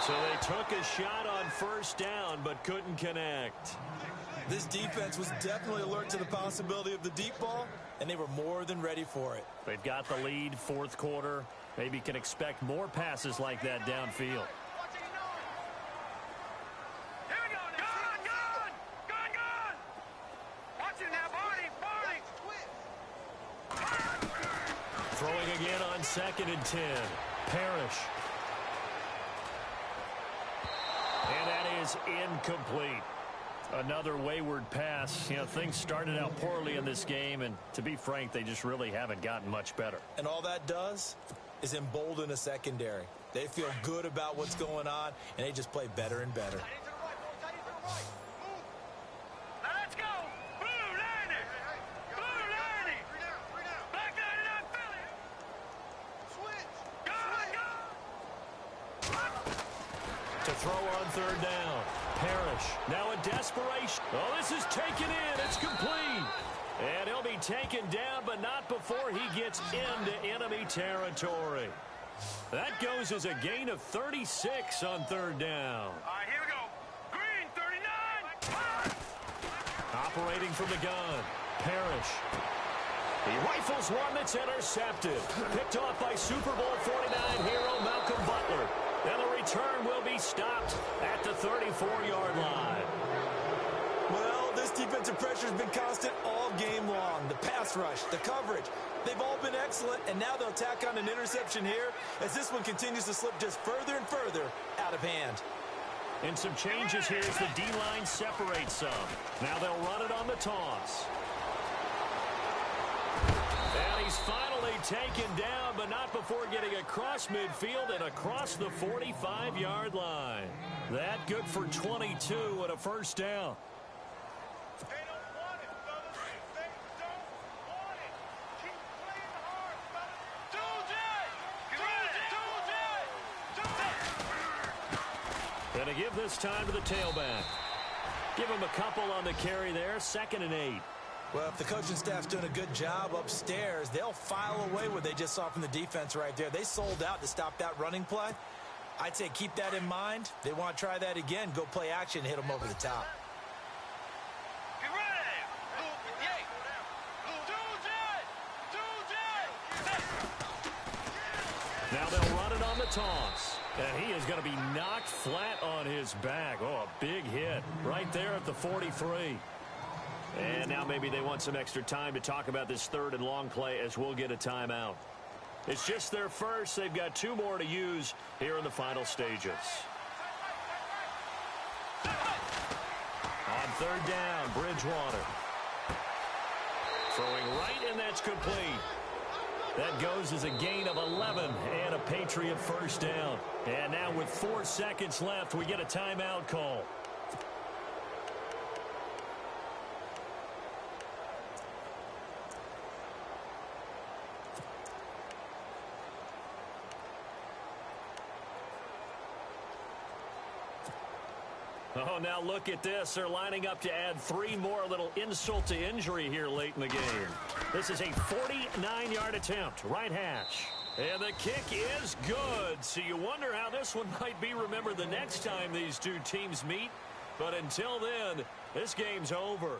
So they took a shot on first down, but couldn't connect. This defense was definitely alert to the possibility of the deep ball, and they were more than ready for it. They've got the lead, fourth quarter. Maybe can expect more passes like that downfield. Throwing again on 2nd and 10. Parrish. And that is incomplete. Another wayward pass. You know, things started out poorly in this game, and to be frank, they just really haven't gotten much better. And all that does is embolden a secondary. They feel good about what's going on, and they just play better and better. To throw on 3rd down. Parrish. Now a desperation. Oh, this is taken in. It's complete. And he'll be taken down, but not before he gets into enemy territory. That goes as a gain of 36 on 3rd down. All right, here we go. Green, 39. Operating from the gun. Parrish. He rifles one that's intercepted. Picked off by Super Bowl 49 hero Malcolm Butler. And the return will be stopped at the 34-yard line. Well, this defensive pressure has been constant all game long. The pass rush, the coverage, they've all been excellent, and now they'll tack on an interception here as this one continues to slip just further and further out of hand. And some changes here as the D-line separates some. Now they'll run it on the toss. And he's finally taken down, but not before getting across midfield and across the 45-yard line. That good for 22 and a first down. They don't want it, fellas. They don't want it. Keep playing hard, fellas. And to give this time to the tailback. Give him a couple on the carry there, 2nd and 8. Well, if the coaching staff's doing a good job upstairs, they'll file away what they just saw from the defense right there. They sold out to stop that running play. I'd say keep that in mind. They want to try that again. Go play action, hit them over the top. Get ready. Now they'll run it on the toss. And he is going to be knocked flat on his back. Oh, a big hit right there at the 43. And now maybe they want some extra time to talk about this 3rd and long play as we'll get a timeout. It's just their first. They've got 2 more to use here in the final stages. On 3rd down, Bridgewater. Throwing right, and that's complete. That goes as a gain of 11 and a Patriot first down. And now with 4 seconds left, we get a timeout call. Oh, now look at this. They're lining up to add 3 more, a little insult to injury here late in the game. This is a 49-yard attempt, right hash. And the kick is good. So you wonder how this one might be remembered the next time these two teams meet. But until then, this game's over.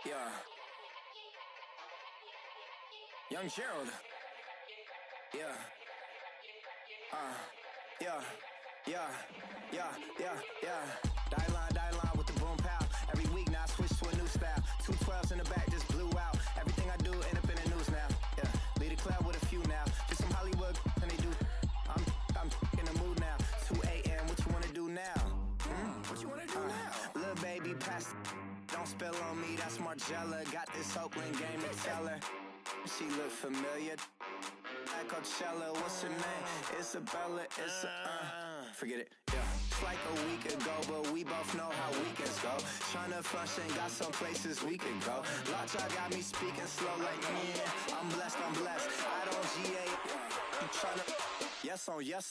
Yeah. Young Gerald. Yeah. Yeah. Die line with the boom pow. Every week now I switch to a new style. 212s in the back just blew out. Everything I do end up in the news now. Yeah. Lead a club with a few now. Just some Hollywood and they do. I'm in the mood now. 2 a.m. What you wanna do now? What you wanna do now? Little baby pass. Don't spill on me. That's Margella. Got this Oakland game to tell her. She look familiar. At Coachella, what's her name? Isabella, forget it, yeah. It's like a week ago, but we both know how weekends go. Tryna function, got some places we could go. Lockjaw got me speaking slow like, yeah, I'm blessed. I don't GA, I'm tryna, yes on yes.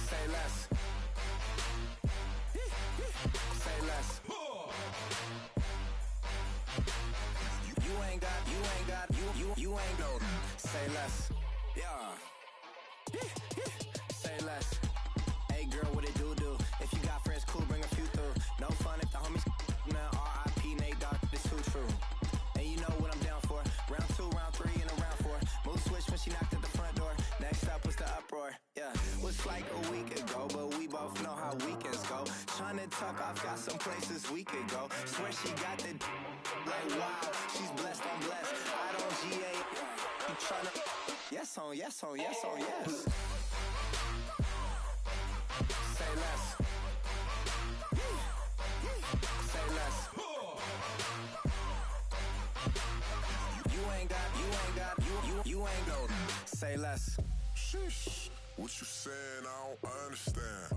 Say less. Say less. You ain't no. Say less. Yeah. Say less. Hey girl, what it do? If you got friends, cool, bring a few through. No fun if the homies now. R.I.P. Nate Dogg, this too true. And you know what I'm down for. Round 2, round 3, and a round 4. Mood switch when she knocked at the front door. Next up was the uproar. Yeah, was like a week ago, but we both know how weekends go. Tryna tuck off, got some places we could go. Swear she got the like wow, she's blessed, I'm blessed. I don't GA. You tryna yes on yes. Say less. Say less. You ain't go. Say less. Sheesh. What you saying? I don't understand.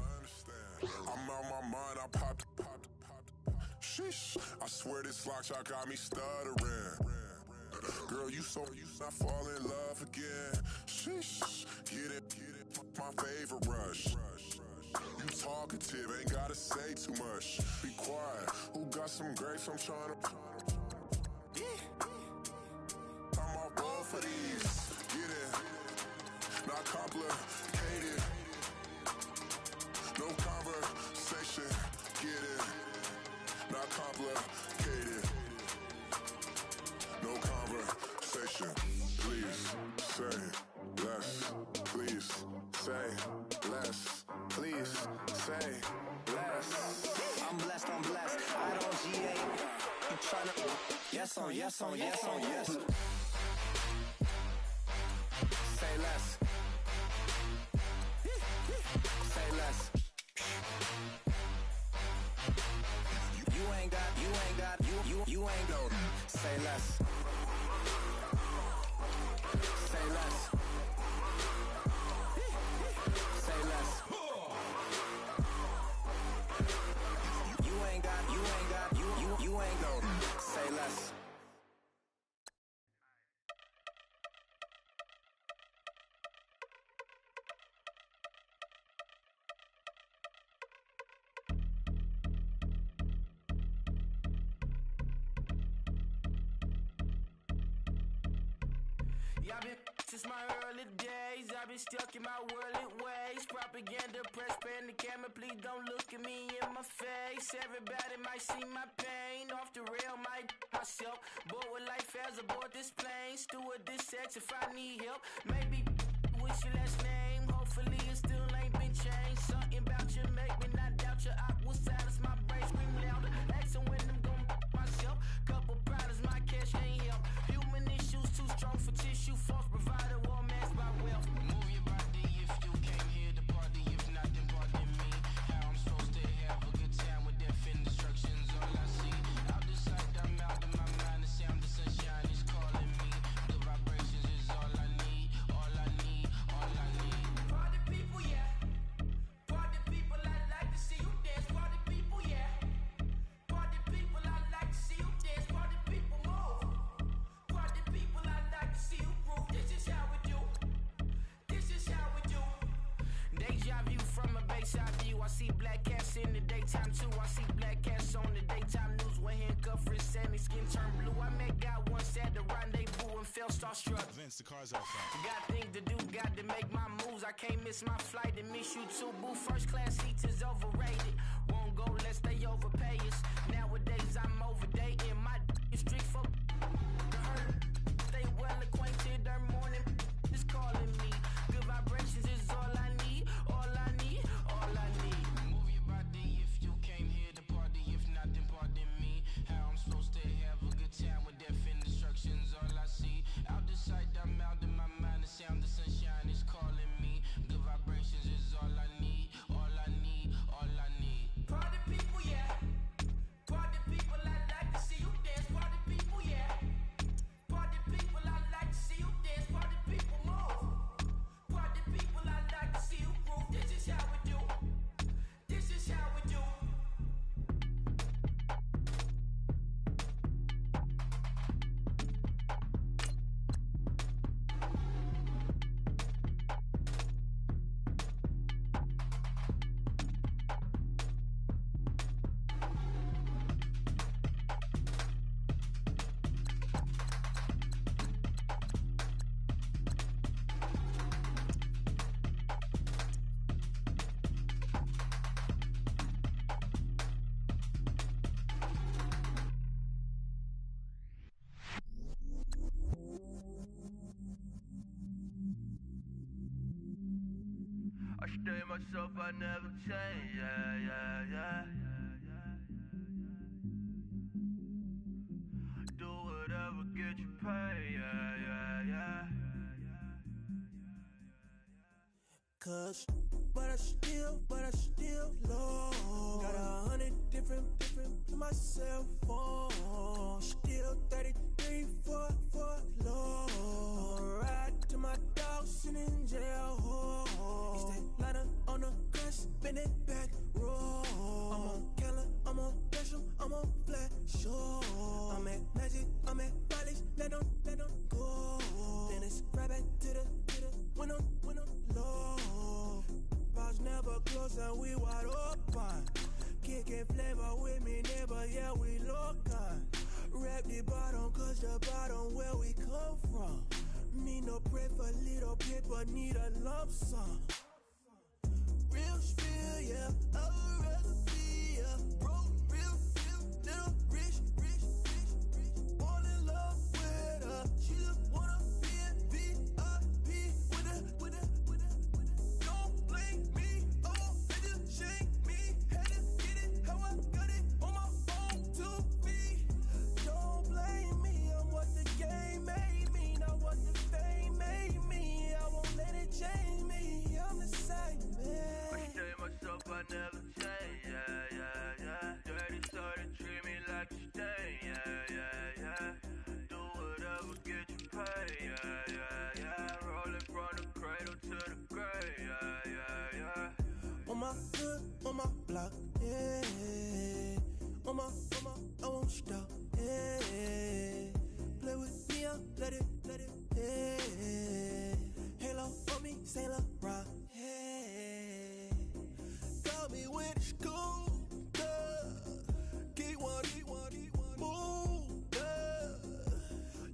I'm out my mind. I popped. Sheesh. I swear this lockjaw got me stuttering. Girl, you not fall in love again. Sheesh. Get it. My favorite rush. You talkative, ain't gotta say too much. Be quiet. Who got some grapes? I'm trying to. I'm off both of these. Get it. Not complicated. No conversation. Get it. Not complicated. No conversation. Please say less. Please say less. Please say less. I'm blessed. I don't GA. You tryna yes on yes. Say less. Say less. You ain't got. You ain't go. Say less. Say less. Say less. You ain't got. You ain't go. Say less. Since my early days, I've been stuck in my worldly ways. Propaganda, press, pan the camera, please don't look at me in my face. Everybody might see my pain, off the rail, might myself. Bored with life as aboard this plane. Steward this sex if I need help. Maybe what's your last name? Hopefully it still ain't been changed. Something about you make me not doubt your aqua silence. My brain scream louder. Asking when I'm gonna myself. Couple problems, my cash ain't help. Human issues too strong for tissue. False provider, war mask by wealth. Move your body if you came here to party. If not, then pardon me. How I'm supposed to have a good time with death and destruction's all I see. Out the sight, I'm out of my mind. The sound of sunshine is calling me. The vibrations is all I need. All I need. Party people, yeah. Party people, I like to see you dance. Party people, yeah. Party people, I like to see you dance. Party people, move. Party people, I like to see you groove. This is how we do. Deja view from a bayside view. I see black cats in the daytime too. I see black cats on the daytime news. When handcuffed, wrist and his skin turned blue. I met God once at the rendezvous and felt starstruck. Vince, the car's outside. Got things to do, got to make my moves. I can't miss my flight and miss you too, boo. First class seats is overrated. Won't go, let's stay they overpay us. Nowadays I'm overdating my street folk. The hurt, stay well acquainted. Their morning is calling me. Good vibrations is all I need. All I need, all I need. Move your body if you came here to party. If not, then pardon me. How I'm supposed to have a good time with death and destruction's all I see. Out the sight, I'm out in my mind. The sound, the sunshine is calling me. Good vibrations is all I need. All I need, all I need. Party people, yeah. Party people, I like to see you dance. Party people, yeah. Party people, I like to see you dance. Party people, move. Party people, I like to see you groove. This is how we do. This is how we do. I stay myself, I never change, yeah, yeah, yeah. Do whatever, get you paid, yeah, yeah, yeah. Cause, but I still low. Got 100 different to my cell phone. Still 33 for low. Ride to my dog sitting in jail. He's that lighter on the grass, bend it back, roll. I'm on Keller, I'm on Gresham, I'm on Flat Shore. I'm at Magic, I'm at Bally's, let them go. Then it's right back to the when I'm low. Bars never close and we wide open. Kicking flavor with me, neighbor, yeah, we local. Rap the bottom, cause the bottom where we come from. Me no pray for little paper, need a lump sum. Real spill, yeah, I would rather be, yeah. Broke, real, little rich. Fall in love with her, she just wanna be in VIP with her. Don't blame me, oh, they just shame me. Had to get it, how I got it, on my phone to be. Don't blame me, I'm what the game made me, not what the fame made me. I won't let it change me, I'm the same man. I stay myself, I never change, yeah, yeah, yeah. Dirty started, treat me like a stain, yeah, yeah, yeah. Do whatever, get you paid, yeah, yeah, yeah. Rolling from the cradle to the grave, yeah, yeah, yeah. On my hood, on my block, yeah. On my, I won't stop, yeah. Play with me, I'll let it, yeah. Halo on me, Saint Laurent, yeah. Got me with the school, Get one, move,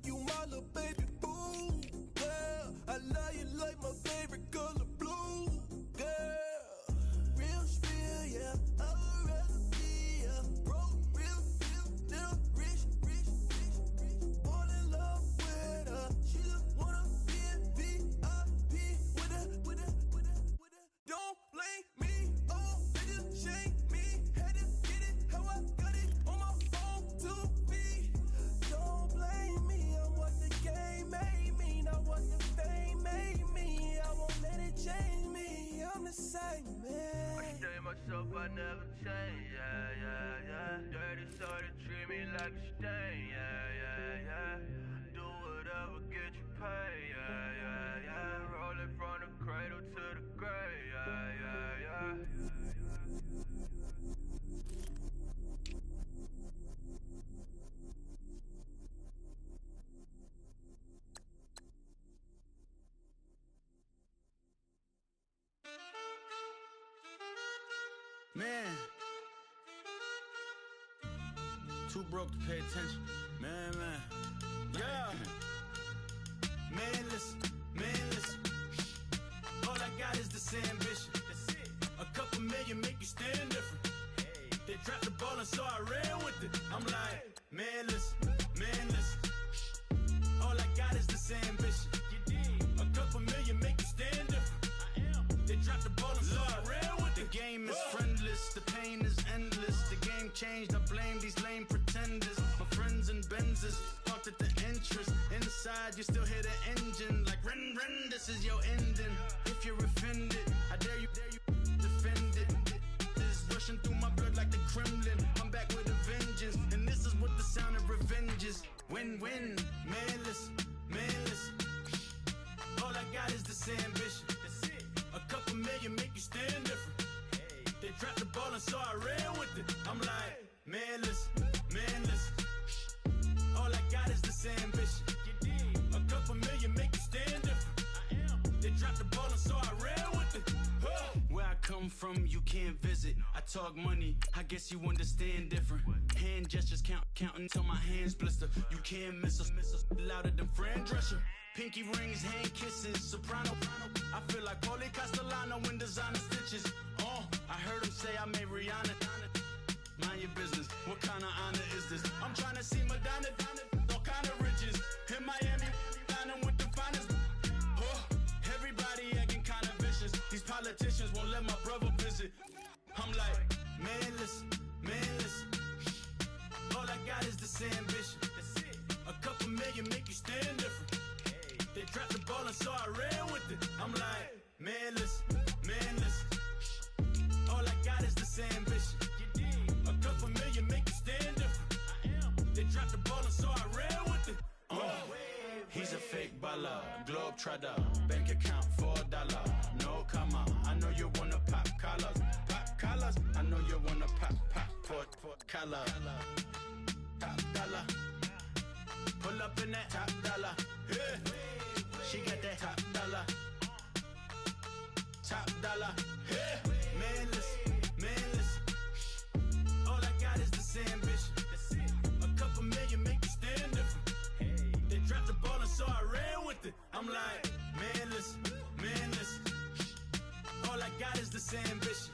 you my little baby boo, girl. I love you like my favorite color blue, girl. Real spill, yeah, I would rather be, yeah. Broke, real, little rich. Fall in love with her, she just wanna be in VIP with her. Don't blame me, oh, they just shame me. Had to get it, how I got it, on my phone to be. Don't blame me, I'm what the game made me, not what the fame made me. I won't let it change me, I'm the same man. I stay myself, I never change, yeah, yeah, yeah. Dirty started, treat me like a stain, yeah, yeah, yeah. Do whatever, get you paid, yeah, yeah, yeah. Rolling from the cradle to the grave, yeah, yeah, yeah. Man, too broke to pay attention. Man. Yeah. Man, listen. All I got is this ambition. That's it. A couple million make you stand different. Hey. They dropped the ball. game is friendless, the pain is endless. The game changed, I blame these lame pretenders. My friends and Benzes parked at the entrance. Inside, you still hear the engine like ren, this is your ending. If you're offended, I dare you defend it. This rushing through my blood like the Kremlin. I'm back with a vengeance, and this is what the sound of revenge is. Win-win, manless. All I got is this ambition. A couple million make you stand different. They dropped the ball and so I ran with it. I'm like, manless. All I got is this ambition. A couple million make you stand different. They dropped the ball and so I ran with it. Where I come from, you can't visit. I talk money, I guess you understand different. Hand gestures counting till my hands blister. You can't miss us, louder than Fran Drescher. Pinky rings, hand kisses, soprano. I feel like Paulie Castellano in designer stitches. I heard him say I made Rihanna. Mind your business, what kind of honor is this? I'm trying to see Madonna, all kind of riches. In Miami, dining with the finest. Everybody acting kind of vicious. These politicians won't let my brother visit. I'm like, manless. All I got is this ambition. A couple million make you stand different. They dropped the ball and so I ran with it. I'm like, manless. All I got is this ambition. A couple million make you stand different. They dropped the ball and so I ran with it. He's a fake baller, globe trotter, bank account $4. No comma, I know you wanna pop collars. I know you wanna pop collar. Top dollar, pull up in that top dollar. Yeah. She got that top dollar. Yeah. Manless. All I got is this ambition. A couple million make you stand different. They dropped the ball and so I ran with it. I'm like, manless. All I got is this ambition.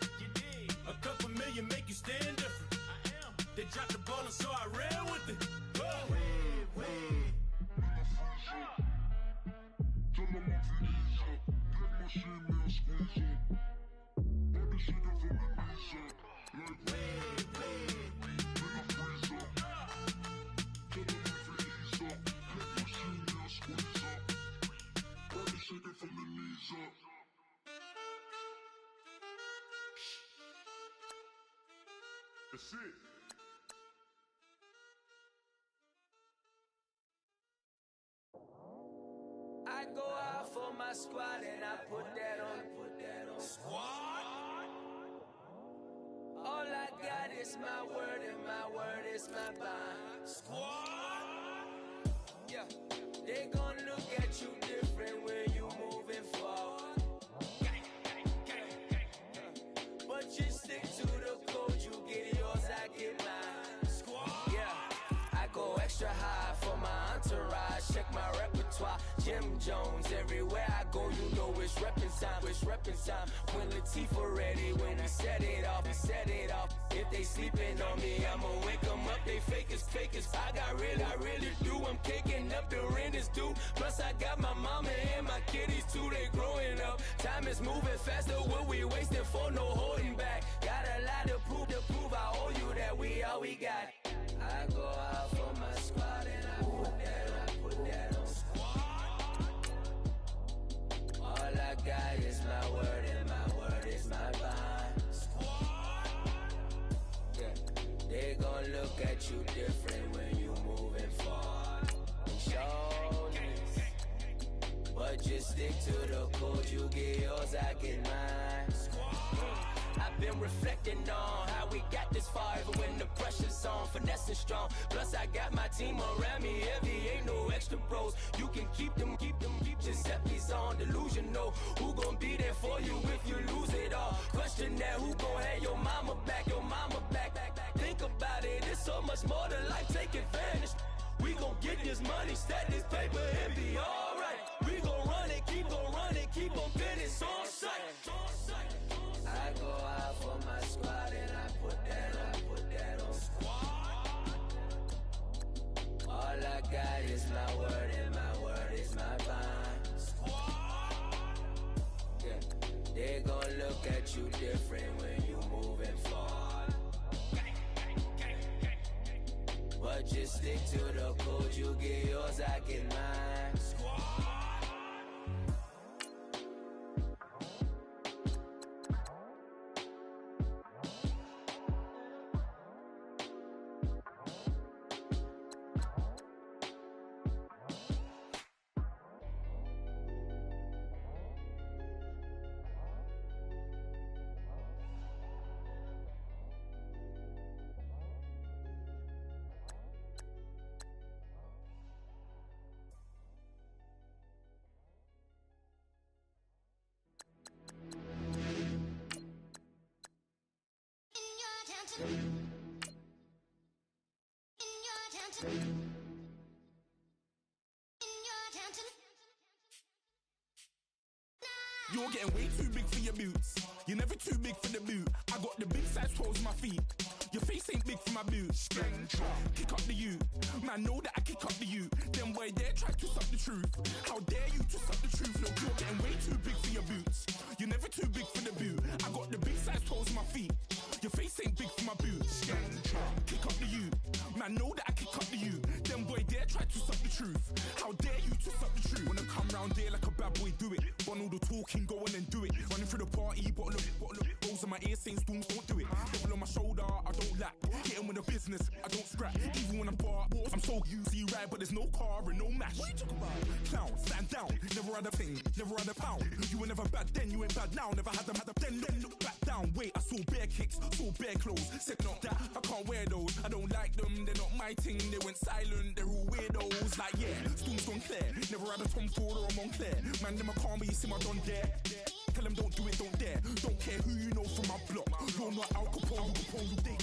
A couple million make you stand different. They dropped the ball and so I ran with it. That's it. I go out for my squad and I put that on squad. All I got is my word and my word is my bond. Squad. Yeah, they gon' look at you different when you moving forward. But you stick to the code, you get yours, I get mine. Squad. Yeah, I go extra high for my entourage. Check my repertoire. Jim Jones, everywhere I go, you know it's reppin' time. When Latifah ready, when he set it off. If they sleeping on me, I'ma wake them up, they fakers. I got really do, I'm kicking up the rent is due. Plus I got my mama and my kiddies too, they growing up. Time is moving faster, what we wasting for, no holding back. Got a lot to prove, I owe you that we all we got. I go out for my squad and I put that on squad. All I got is my word and my word is my bond. Squad. Yeah, they gon' look at you different when you moving forward. Shoulders, but just stick to the code, you get yours, I get mine. I've been reflecting on how we got this far, even when the pressure's on, finessing strong. Plus I got my team around me heavy, ain't no extra pros. You can keep them, Giuseppe's on delusional. Who gon' be there for you if you lose it all? Question that, who gon' have your mama back? Think about it, it's so much more to life, take advantage. We gon' get this money, stack this paper and be alright. We gon' run it, keep on finish on sight. I go out for my squad and I put that on squad. All I got is my word and my word is my bond. Squad. Yeah, They gon' look at you different when you moving forward. But just stick to the code, you get yours, I get mine. You're getting way too big for your boots. You're never too big for the boot. I got the big size toes on my feet. Your face ain't big for my boots. Kick up the you. Man, know that I kick up the you. Them boy there try to suck the truth. How dare you to suck the truth? Look, you're getting way too big for your boots. You're never too big for the boot. I got the big size toes on my feet. Your face ain't big for my boots. Kick up the you. Man, know that I kick up the you. Them boy there try to suck the truth. How dare you to suck the truth? Wanna come round there like a bad boy, do it. Want all the talking, go on and do it. Running through the party, bottle up. Rolls in my ear saying storms, don't do it. Devil on my shoulder, I don't lack. Getting with the business, I don't scrap. Even when I'm far, I'm so used to you ride, but there's no car and no match. What you talking about? Clown, stand down. Never had a thing, never had a pound. You were never bad then, you ain't bad now. Never had them, then look back down. Wait, I saw bare kicks, saw bare clothes. Said not that, I can't wear those. I don't like them, they're not my thing. They went silent, they're all weirdos. Like yeah, storm's gone clear. Never had a Tom Ford or a Montclair. Man, them I can't, but you see my Don there. Tell them don't do it, don't dare. Don't care who you know from my block. You're not Al Capone,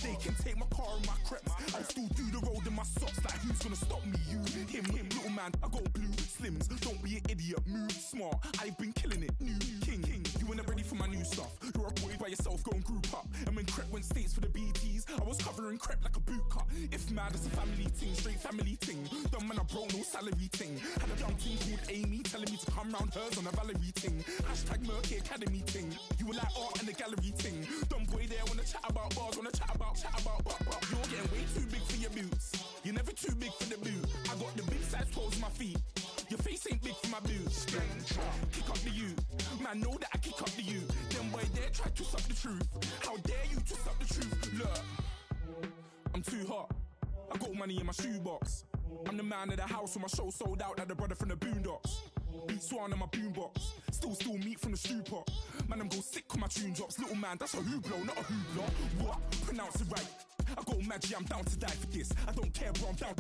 they can take my car and my creps. I'll still do the road in my socks. Like who's gonna stop me? You, him, little man. I got blue slims. Don't be an idiot, move smart. I've been killing it, new king. You ain't ready for my new stuff. You're a boy by yourself, go and group up. And when Crep went states for the BTs, I was covering Crep like a boot cut. If mad, it's a family thing, straight family thing. Dumb man, I broke no salary thing. Had a young thing called Amy telling me to come round hers on a Valerie thing. Hashtag Murky Academy thing. You were like art and the gallery thing. Dumb boy there wanna chat about bars, wanna chat about. You're getting way too big for your boots. You're never too big for the boot. I got the big size toes on my feet. Your face ain't big for my boots. Kick up the you. Man, know that I kick up the you. Them boy there try to suck the truth. How dare you to suck the truth? Look, I'm too hot. I got money in my shoebox. I'm the man of the house when my show sold out like the brother from the Boondocks. Beat Swan on my boombox. Still meat from the stew pot. Man, I'm go sick when my tune drops. Little man, that's a hooplo, not a hoopla. What? Pronounce it right. I go Maggie, I'm down to die for this. I don't care, bro, I'm down.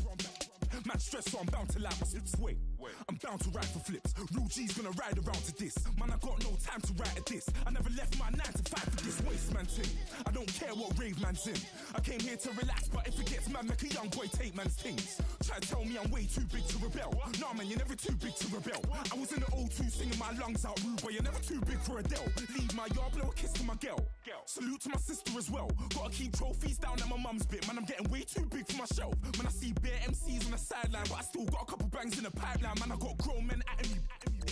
Man stressed, so I'm bound to like my slips. Wait, I'm bound to ride for flips. Real G's gonna ride around to this. Man, I got no time to write at this. I never left my 9 to 5 for this waste man thing. I don't care what rave man's in. I came here to relax, but if it gets mad, make a young boy take man's things. Try to tell me I'm way too big to rebel. Nah, man, you're never too big to rebel. I was in the O2 singing my lungs out rude, but you're never too big for Adele. Leave my yard, blow a kiss to my girl. Salute to my sister as well. Gotta keep trophies down at my mum's bit. Man, I'm getting way too big for my shelf. Man, I see bare MCs on the sideline, but I still got a couple bangs in the pipeline. Man, I got grown men at me.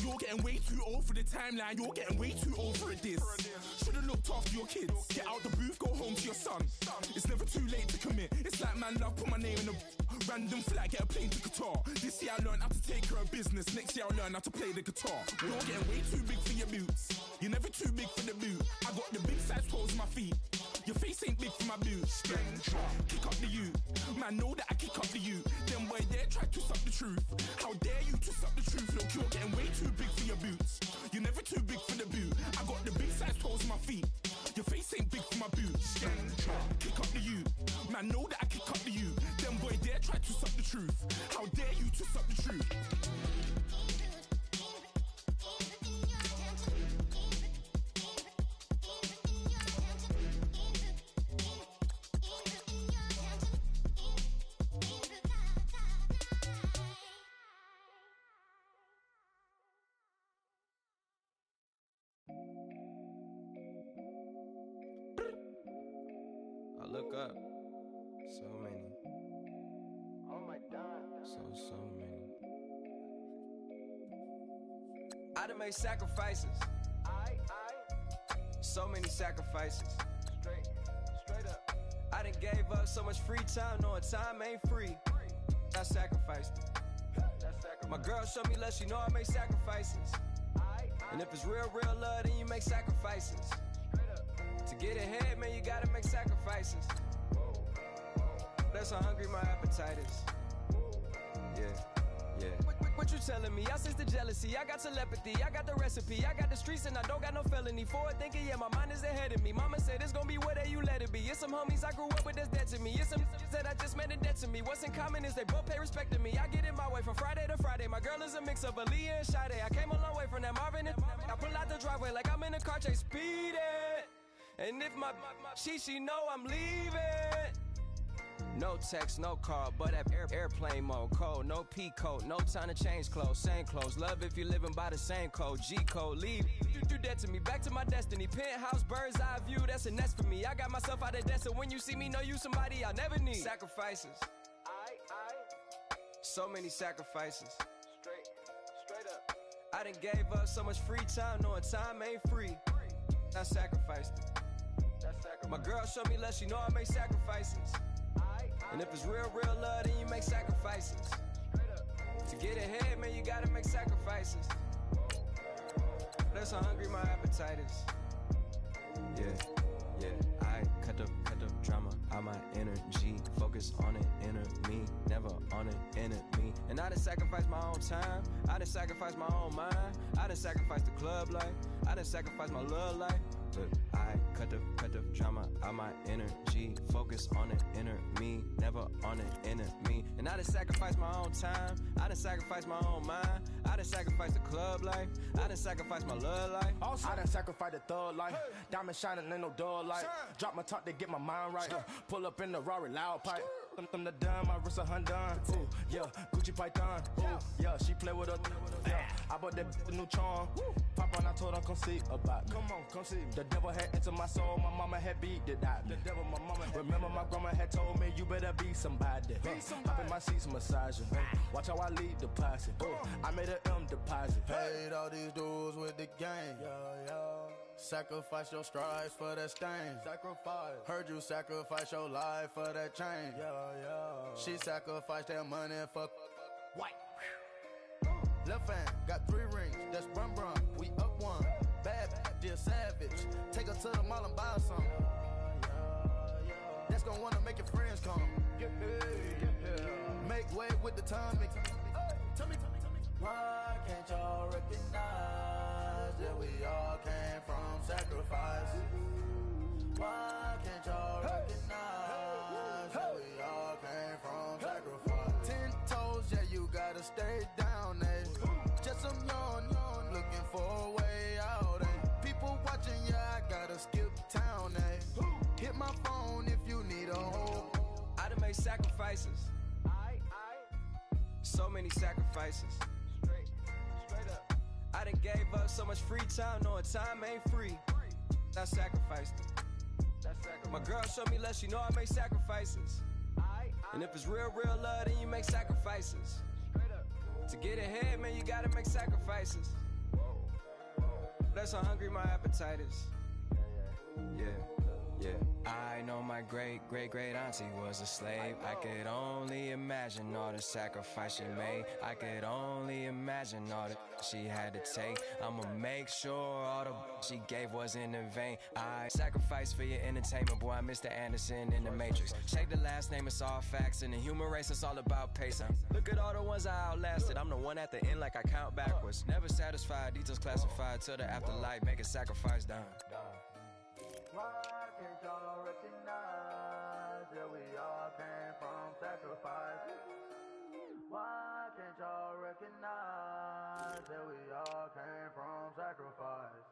You're getting way too old for the timeline. You're getting way too old for a diss. Should've looked after your kids. Get out the booth, go home to your son. It's never too late to commit. It's like man love, put my name in a random flag, get a plane to Qatar. This year I learned how to take care of business. Next year I'll learn how to play the guitar. You're getting way too big for your boots. You're never too big for the boot. I got the big size toes on my feet. Your face ain't big for my boots. Kick up the you. Man, know that I kick up the you. Them boy there try to suck the truth. How dare you to suck the truth? Look, you're getting way too big for your boots. You're never too big for the boot. I got the big size toes on my feet. Your face ain't big for my boots. Kick up the you. Man, know that I kick up the you. Them boy there try to suck the truth. How dare you to suck the truth? I look up. So many. Oh my God. So many. I done made sacrifices. So many sacrifices. Straight up. I done gave up so much free time, knowing time ain't free. I sacrificed it. My girl showed me love, she know I make sacrifices. And if it's real love, then you make sacrifices. To get ahead, man, you gotta make sacrifices. That's how hungry my appetite is. Yeah. What you telling me? I sense the jealousy, I got telepathy, I got the recipe, I got the streets and I don't got no felony. Forward thinking, yeah, my mind is ahead of me. Mama said it's gonna be whatever you let it be. It's some homies I grew up with that's dead to me. It's some that I just met in debt to me. What's in common is they both pay respect to me. I get it my way from Friday to Friday. My girl is a mix of Aaliyah and Sade. I came a long way from that Marvin and I pull out the driveway like I'm in a car chase speeding. And if my she know I'm leaving. No text, no call, but at airplane mode. Cold, no P code, no time to change clothes. Same clothes, love if you're living by the same code. G code, leave. You do that to me, back to my destiny. Penthouse, bird's eye view, that's a nest for me. I got myself out of debt, so when you see me, know you somebody I never need. Sacrifices. So many sacrifices. Straight up. I done gave up so much free time, knowing time ain't free. I sacrificed it. My girl showed me love, she know I make sacrifices. And if it's real love, then you make sacrifices. To get ahead, man, you gotta make sacrifices. That's how hungry my appetite is. Yeah. I cut the drama out my energy. Focus on an inner me, never on an enemy. And I done sacrificed my own time. I done sacrificed my own mind. I done sacrificed the club life. I done sacrificed my love life. But I cut the drama out my energy. Focus on the inner me, never on an enemy. And I done sacrificed my own time. I done sacrificed my own mind. I done sacrificed the club life. I done sacrificed my love life. Also, I done sacrificed the thug life. Hey. Diamond shining, ain't no dull light. Drop my top to get my mind right. Pull up in the Rari loud pipe. Them the dime, my wrist a Hyundai. Ooh, yeah, Gucci Python. Ooh, yeah, she play with her. Yeah, I bought that new charm. Pop on, I told her come see about me. Come on, come see me. The devil had entered my soul, my mama had beat the die. The devil, my mama. Remember my grandma had told me you better be somebody. Hop in my seats, massaging. Watch how I lead the posse. I made an M deposit. Paid all these dudes with the game. Yeah. Sacrifice your strides for that stain. Sacrifice. Heard you sacrifice your life for that change. Yeah. She sacrificed that money for white. Left hand got 3 rings. That's brum. We up one. Bad, dear savage. Take her to the mall and buy her some. That's gonna wanna make your friends come. Make way with the timing. Tell me. Why can't y'all recognize that we all came from sacrifice? Why can't y'all recognize that we all came from sacrifice? 10 toes, yeah, you gotta stay down, eh? Just some yawn, looking for a way out, eh? People watching, yeah, I gotta skip town, eh? Hit my phone if you need a home. I done made sacrifices. So many sacrifices. Straight up. I done gave up so much free time, knowing time ain't free. I sacrificed it. My girl showed me love, she know I make sacrifices. And if it's real love, then you make sacrifices. To get ahead, man, you gotta make sacrifices. That's how hungry my appetite is. Yeah. I know my great auntie was a slave. I could only imagine all the sacrifice she made. I could only imagine all that she had to take. I'ma make sure all the she gave wasn't in vain. I sacrificed for your entertainment, boy. I'm Mr. Anderson in the Matrix. Check the last name, it's all facts. In the human race, it's all about pace. Look at all the ones I outlasted. I'm the one at the end like I count backwards. Never satisfied, details classified till the afterlife. Make a sacrifice done. Why can't y'all recognize that we all came from sacrifice? Why can't y'all recognize that we all came from sacrifice?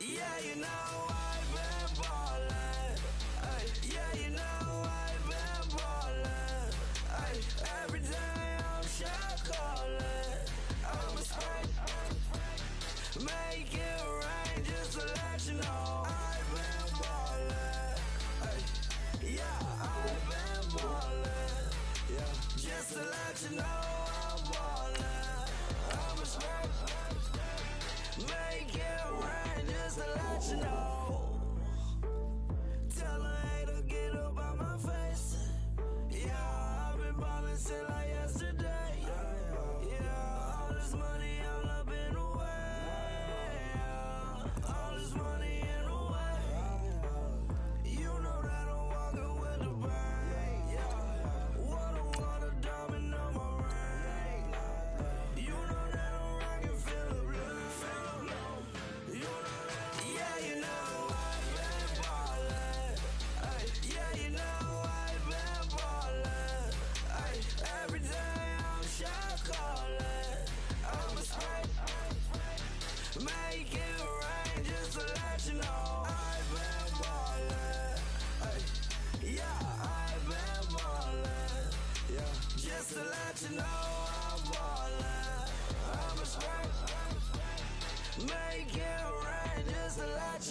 Yeah, you know I've been ballin'. Ay, yeah, you know I've been ballin'. Ay, every day I'm shot callin'. I'm a spray, make it rain just to let you know I've been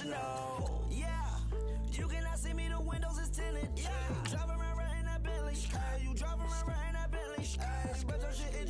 should know. Yeah, you cannot see me, the windows is tinted. Yeah, you drive around right in that Bentley. Hey, you drive around right in that Bentley. Hey, but your shit